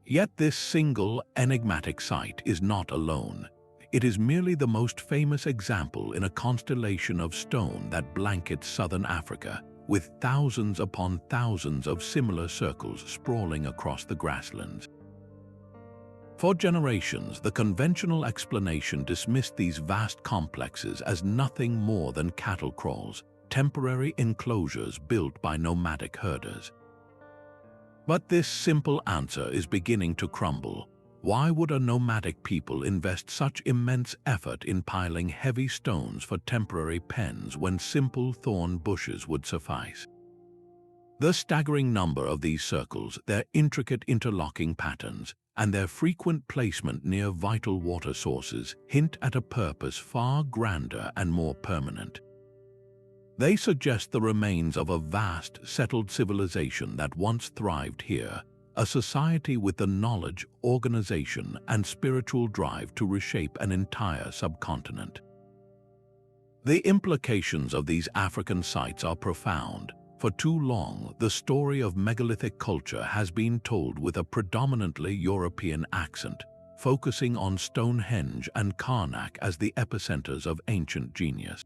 Yet this single, enigmatic site is not alone. It is merely the most famous example in a constellation of stone that blankets southern Africa, with thousands upon thousands of similar circles sprawling across the grasslands. For generations, the conventional explanation dismissed these vast complexes as nothing more than cattle kraals, temporary enclosures built by nomadic herders. But this simple answer is beginning to crumble. Why would a nomadic people invest such immense effort in piling heavy stones for temporary pens when simple thorn bushes would suffice? The staggering number of these circles, their intricate interlocking patterns, and their frequent placement near vital water sources hint at a purpose far grander and more permanent. They suggest the remains of a vast, settled civilization that once thrived here, a society with the knowledge, organization, and spiritual drive to reshape an entire subcontinent. The implications of these African sites are profound. For too long, the story of megalithic culture has been told with a predominantly European accent, focusing on Stonehenge and Carnac as the epicenters of ancient genius.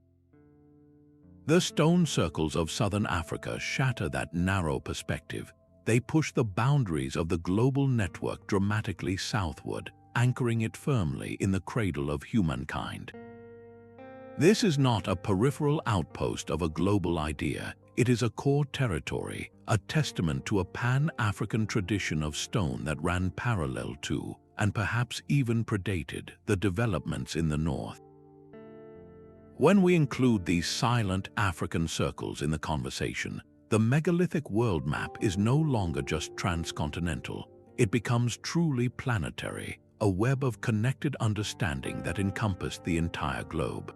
The stone circles of southern Africa shatter that narrow perspective. They push the boundaries of the global network dramatically southward, anchoring it firmly in the cradle of humankind. This is not a peripheral outpost of a global idea. It is a core territory, a testament to a pan-African tradition of stone that ran parallel to, and perhaps even predated, the developments in the north. When we include these silent African circles in the conversation, the megalithic world map is no longer just transcontinental. It becomes truly planetary, a web of connected understanding that encompassed the entire globe.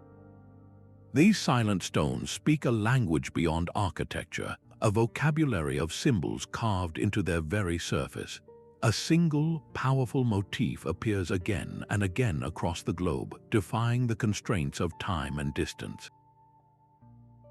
These silent stones speak a language beyond architecture, a vocabulary of symbols carved into their very surface. A single, powerful motif appears again and again across the globe, defying the constraints of time and distance.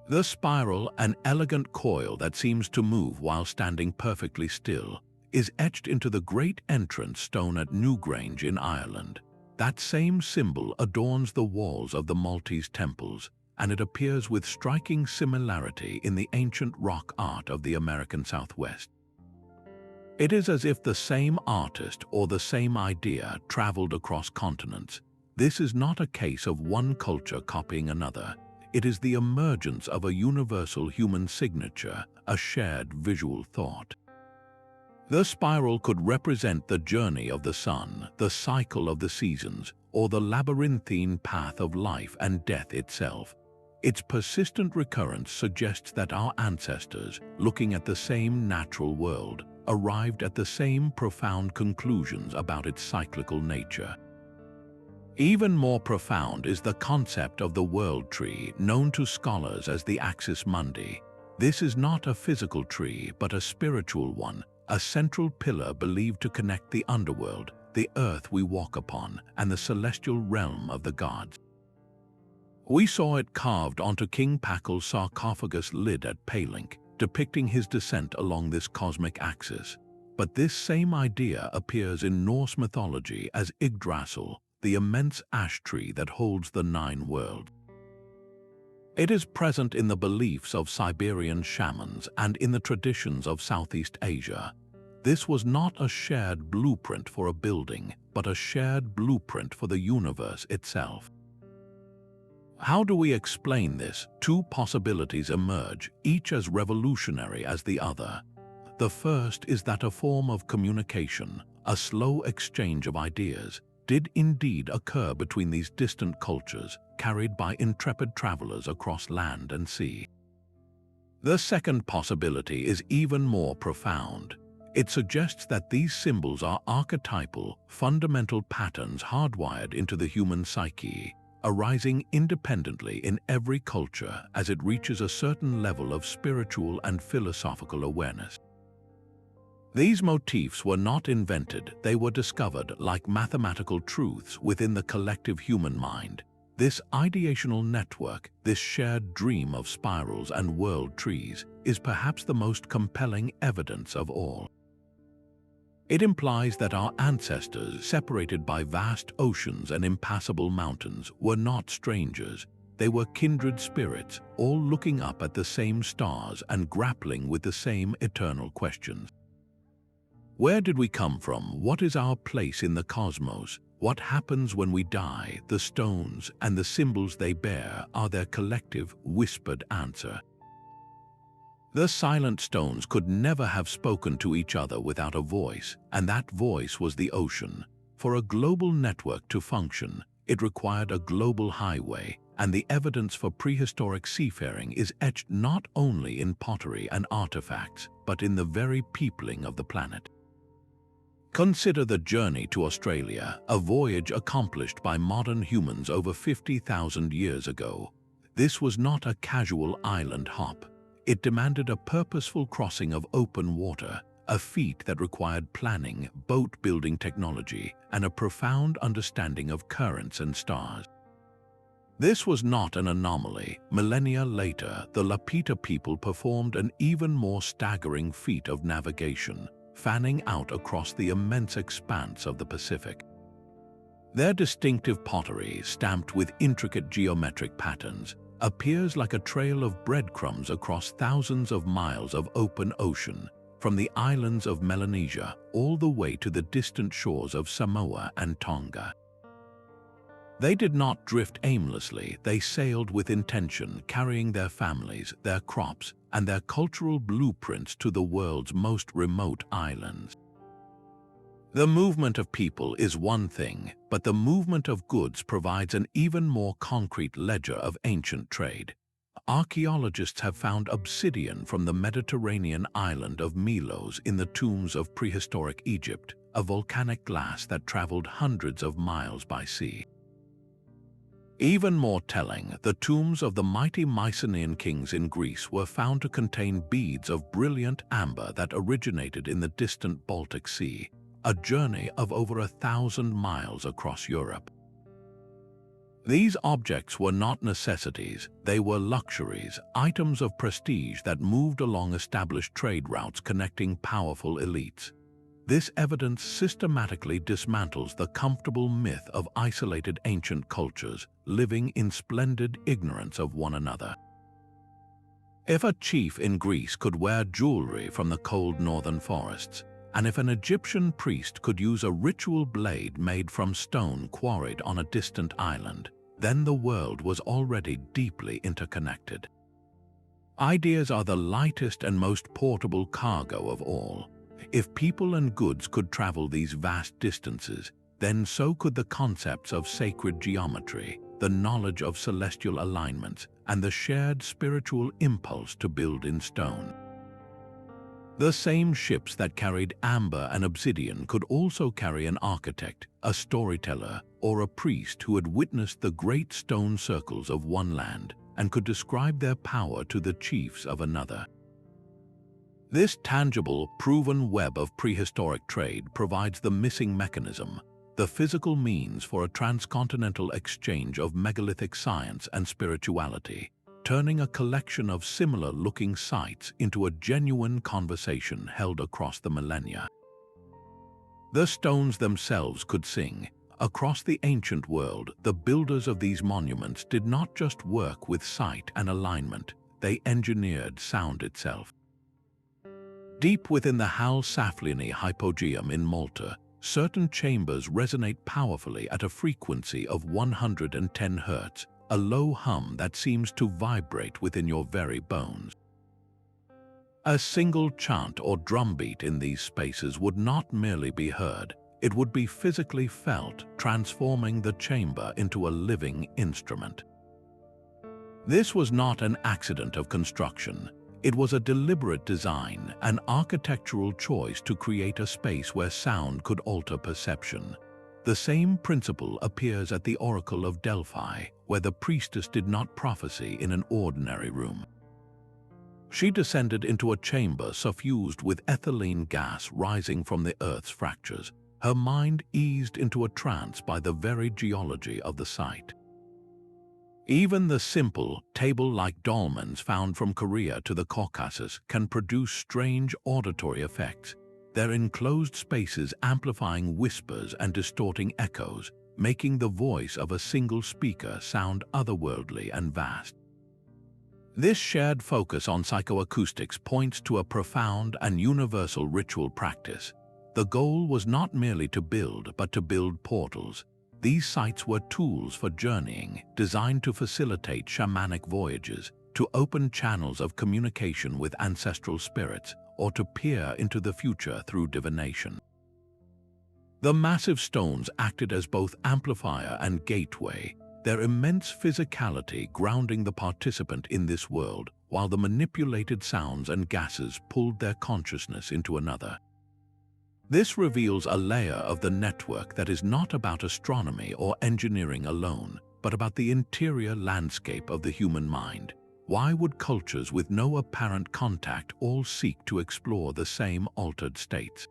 The spiral, an elegant coil that seems to move while standing perfectly still, is etched into the great entrance stone at Newgrange in Ireland. That same symbol adorns the walls of the Maltese temples, and it appears with striking similarity in the ancient rock art of the American Southwest. It is as if the same artist or the same idea traveled across continents. This is not a case of one culture copying another. It is the emergence of a universal human signature, a shared visual thought. The spiral could represent the journey of the sun, the cycle of the seasons, or the labyrinthine path of life and death itself. Its persistent recurrence suggests that our ancestors, looking at the same natural world, arrived at the same profound conclusions about its cyclical nature. Even more profound is the concept of the world tree, known to scholars as the Axis Mundi. This is not a physical tree, but a spiritual one, a central pillar believed to connect the underworld, the earth we walk upon, and the celestial realm of the gods. We saw it carved onto King Pakul's sarcophagus lid at Palenque, depicting his descent along this cosmic axis. But this same idea appears in Norse mythology as Yggdrasil, the immense ash tree that holds the 9 worlds. It is present in the beliefs of Siberian shamans and in the traditions of Southeast Asia. This was not a shared blueprint for a building, but a shared blueprint for the universe itself. How do we explain this? Two possibilities emerge, each as revolutionary as the other. The first is that a form of communication, a slow exchange of ideas, did indeed occur between these distant cultures, carried by intrepid travelers across land and sea. The second possibility is even more profound. It suggests that these symbols are archetypal, fundamental patterns hardwired into the human psyche, arising independently in every culture as it reaches a certain level of spiritual and philosophical awareness. These motifs were not invented, they were discovered like mathematical truths within the collective human mind. This ideational network, this shared dream of spirals and world trees, is perhaps the most compelling evidence of all. It implies that our ancestors, separated by vast oceans and impassable mountains, were not strangers. They were kindred spirits, all looking up at the same stars and grappling with the same eternal questions. Where did we come from? What is our place in the cosmos? What happens when we die? The stones and the symbols they bear are their collective, whispered answer. The silent stones could never have spoken to each other without a voice, and that voice was the ocean. For a global network to function, it required a global highway, and the evidence for prehistoric seafaring is etched not only in pottery and artifacts, but in the very peopling of the planet. Consider the journey to Australia, a voyage accomplished by modern humans over 50,000 years ago. This was not a casual island hop. It demanded a purposeful crossing of open water, a feat that required planning, boat-building technology, and a profound understanding of currents and stars. This was not an anomaly. Millennia later, the Lapita people performed an even more staggering feat of navigation, fanning out across the immense expanse of the Pacific. Their distinctive pottery, stamped with intricate geometric patterns, appears like a trail of breadcrumbs across thousands of miles of open ocean, from the islands of Melanesia all the way to the distant shores of Samoa and Tonga. They did not drift aimlessly, they sailed with intention, carrying their families, their crops, and their cultural blueprints to the world's most remote islands. The movement of people is one thing, but the movement of goods provides an even more concrete ledger of ancient trade. Archaeologists have found obsidian from the Mediterranean island of Melos in the tombs of prehistoric Egypt, a volcanic glass that traveled hundreds of miles by sea. Even more telling, the tombs of the mighty Mycenaean kings in Greece were found to contain beads of brilliant amber that originated in the distant Baltic Sea, a journey of over 1,000 miles across Europe. These objects were not necessities, they were luxuries, items of prestige that moved along established trade routes connecting powerful elites. This evidence systematically dismantles the comfortable myth of isolated ancient cultures living in splendid ignorance of one another. If a chief in Greece could wear jewelry from the cold northern forests, and if an Egyptian priest could use a ritual blade made from stone quarried on a distant island, then the world was already deeply interconnected. Ideas are the lightest and most portable cargo of all. If people and goods could travel these vast distances, then so could the concepts of sacred geometry, the knowledge of celestial alignments, and the shared spiritual impulse to build in stone. The same ships that carried amber and obsidian could also carry an architect, a storyteller, or a priest who had witnessed the great stone circles of one land and could describe their power to the chiefs of another. This tangible, proven web of prehistoric trade provides the missing mechanism, the physical means for a transcontinental exchange of megalithic science and spirituality, turning a collection of similar-looking sites into a genuine conversation held across the millennia. The stones themselves could sing. Across the ancient world, the builders of these monuments did not just work with sight and alignment, they engineered sound itself. Deep within the Hal-Saflieni Hypogeum in Malta, certain chambers resonate powerfully at a frequency of 110 Hz, a low hum that seems to vibrate within your very bones. A single chant or drumbeat in these spaces would not merely be heard, it would be physically felt, transforming the chamber into a living instrument. This was not an accident of construction. It was a deliberate design, an architectural choice to create a space where sound could alter perception. The same principle appears at the Oracle of Delphi, where the priestess did not prophesy in an ordinary room. She descended into a chamber suffused with ethylene gas rising from the Earth's fractures, her mind eased into a trance by the very geology of the site. Even the simple, table-like dolmens found from Korea to the Caucasus can produce strange auditory effects, their enclosed spaces amplifying whispers and distorting echoes, making the voice of a single speaker sound otherworldly and vast. This shared focus on psychoacoustics points to a profound and universal ritual practice. The goal was not merely to build, but to build portals. These sites were tools for journeying, designed to facilitate shamanic voyages, to open channels of communication with ancestral spirits, or to peer into the future through divination. The massive stones acted as both amplifier and gateway, their immense physicality grounding the participant in this world, while the manipulated sounds and gases pulled their consciousness into another. This reveals a layer of the network that is not about astronomy or engineering alone, but about the interior landscape of the human mind. Why would cultures with no apparent contact all seek to explore the same altered states?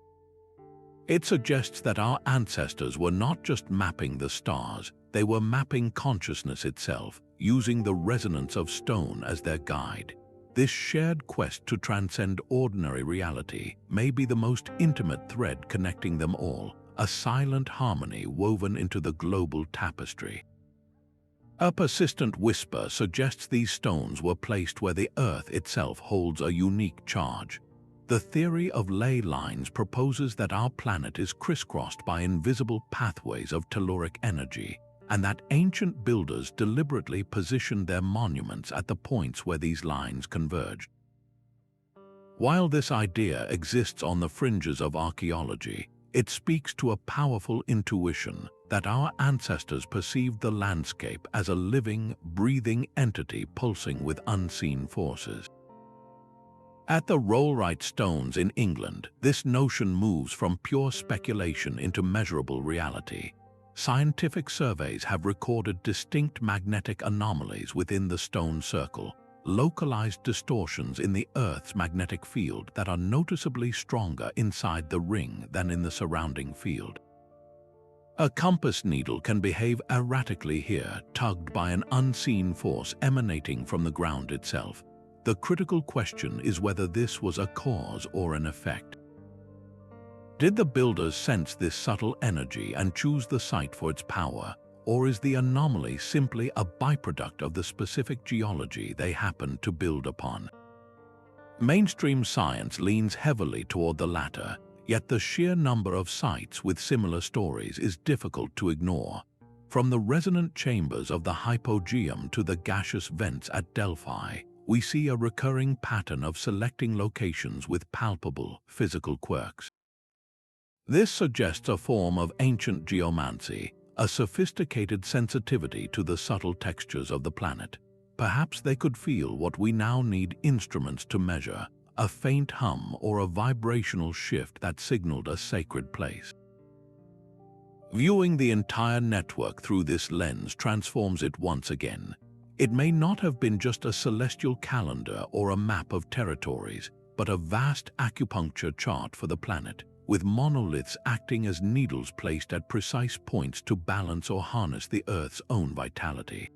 It suggests that our ancestors were not just mapping the stars, they were mapping consciousness itself, using the resonance of stone as their guide. This shared quest to transcend ordinary reality may be the most intimate thread connecting them all, a silent harmony woven into the global tapestry. A persistent whisper suggests these stones were placed where the Earth itself holds a unique charge. The theory of ley lines proposes that our planet is crisscrossed by invisible pathways of telluric energy, and that ancient builders deliberately positioned their monuments at the points where these lines converged. While this idea exists on the fringes of archaeology, it speaks to a powerful intuition that our ancestors perceived the landscape as a living, breathing entity pulsing with unseen forces. At the Rollright Stones in England, this notion moves from pure speculation into measurable reality. Scientific surveys have recorded distinct magnetic anomalies within the stone circle, localized distortions in the Earth's magnetic field that are noticeably stronger inside the ring than in the surrounding field. A compass needle can behave erratically here, tugged by an unseen force emanating from the ground itself. The critical question is whether this was a cause or an effect. Did the builders sense this subtle energy and choose the site for its power, or is the anomaly simply a byproduct of the specific geology they happened to build upon? Mainstream science leans heavily toward the latter, yet the sheer number of sites with similar stories is difficult to ignore. From the resonant chambers of the Hypogeum to the gaseous vents at Delphi, we see a recurring pattern of selecting locations with palpable physical quirks. This suggests a form of ancient geomancy, a sophisticated sensitivity to the subtle textures of the planet. Perhaps they could feel what we now need instruments to measure, a faint hum or a vibrational shift that signaled a sacred place. Viewing the entire network through this lens transforms it once again. It may not have been just a celestial calendar or a map of territories, but a vast acupuncture chart for the planet, with monoliths acting as needles placed at precise points to balance or harness the Earth's own vitality.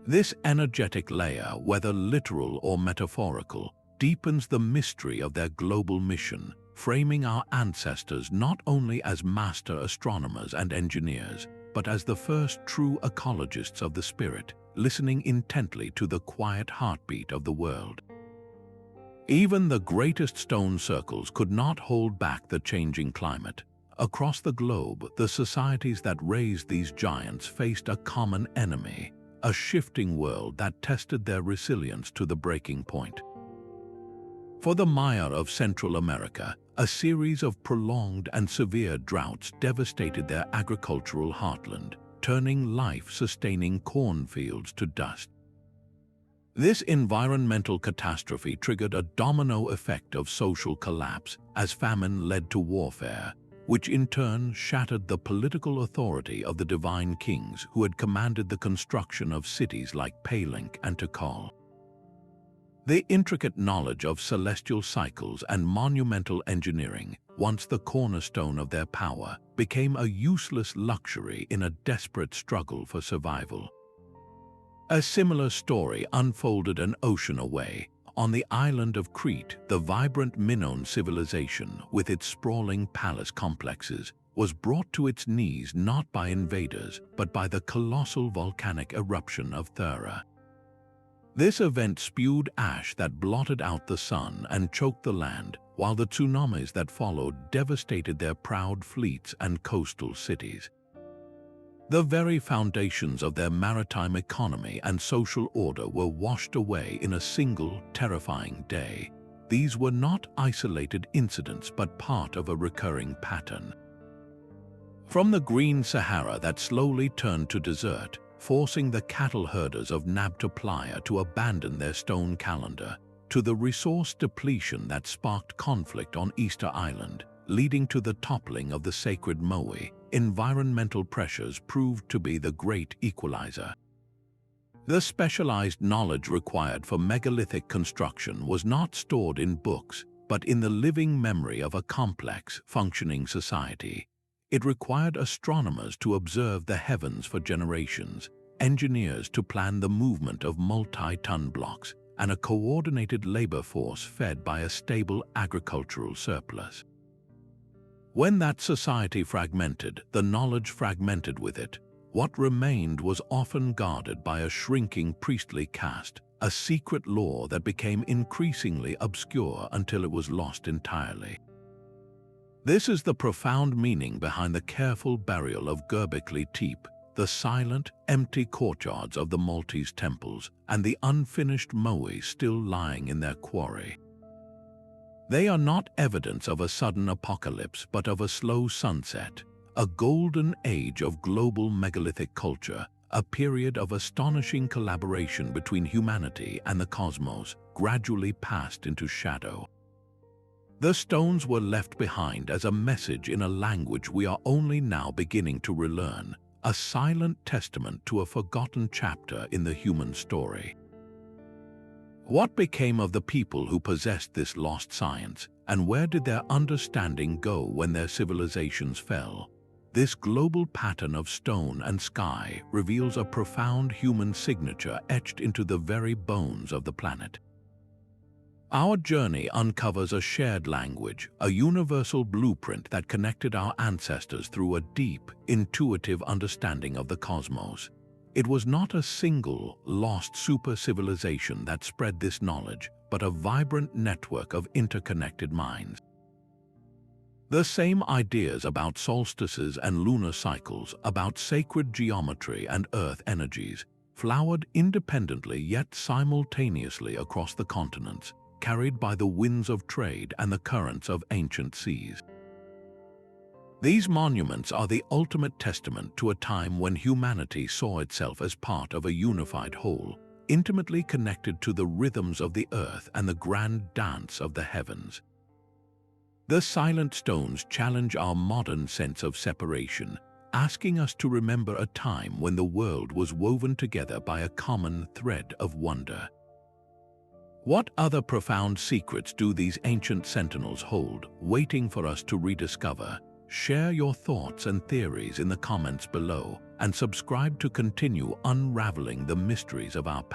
This energetic layer, whether literal or metaphorical, deepens the mystery of their global mission, framing our ancestors not only as master astronomers and engineers, but as the first true ecologists of the spirit, listening intently to the quiet heartbeat of the world. Even the greatest stone circles could not hold back the changing climate. Across the globe, the societies that raised these giants faced a common enemy, a shifting world that tested their resilience to the breaking point. For the Maya of Central America, a series of prolonged and severe droughts devastated their agricultural heartland, turning life-sustaining cornfields to dust. This environmental catastrophe triggered a domino effect of social collapse as famine led to warfare, which in turn shattered the political authority of the divine kings who had commanded the construction of cities like Palenque and Tikal. The intricate knowledge of celestial cycles and monumental engineering, once the cornerstone of their power, became a useless luxury in a desperate struggle for survival. A similar story unfolded an ocean away. On the island of Crete, the vibrant Minoan civilization, with its sprawling palace complexes, was brought to its knees not by invaders, but by the colossal volcanic eruption of Thera. This event spewed ash that blotted out the sun and choked the land, while the tsunamis that followed devastated their proud fleets and coastal cities. The very foundations of their maritime economy and social order were washed away in a single, terrifying day. These were not isolated incidents but part of a recurring pattern. From the green Sahara that slowly turned to desert, forcing the cattle herders of Nabta Playa to abandon their stone calendar, to the resource depletion that sparked conflict on Easter Island, leading to the toppling of the sacred Moai, environmental pressures proved to be the great equalizer. The specialized knowledge required for megalithic construction was not stored in books, but in the living memory of a complex, functioning society. It required astronomers to observe the heavens for generations, engineers to plan the movement of multi-ton blocks, and a coordinated labor force fed by a stable agricultural surplus. When that society fragmented, the knowledge fragmented with it. What remained was often guarded by a shrinking priestly caste, a secret law that became increasingly obscure until it was lost entirely. This is the profound meaning behind the careful burial of Göbekli Tepe, the silent, empty courtyards of the Maltese temples, and the unfinished Moai still lying in their quarry. They are not evidence of a sudden apocalypse but of a slow sunset, a golden age of global megalithic culture, a period of astonishing collaboration between humanity and the cosmos, gradually passed into shadow. The stones were left behind as a message in a language we are only now beginning to relearn, a silent testament to a forgotten chapter in the human story. What became of the people who possessed this lost science, and where did their understanding go when their civilizations fell? This global pattern of stone and sky reveals a profound human signature etched into the very bones of the planet. Our journey uncovers a shared language, a universal blueprint that connected our ancestors through a deep, intuitive understanding of the cosmos. It was not a single, lost super-civilization that spread this knowledge, but a vibrant network of interconnected minds. The same ideas about solstices and lunar cycles, about sacred geometry and earth energies, flowered independently yet simultaneously across the continents, carried by the winds of trade and the currents of ancient seas. These monuments are the ultimate testament to a time when humanity saw itself as part of a unified whole, intimately connected to the rhythms of the earth and the grand dance of the heavens. The silent stones challenge our modern sense of separation, asking us to remember a time when the world was woven together by a common thread of wonder. What other profound secrets do these ancient sentinels hold, waiting for us to rediscover? Share your thoughts and theories in the comments below, and subscribe to continue unraveling the mysteries of our past.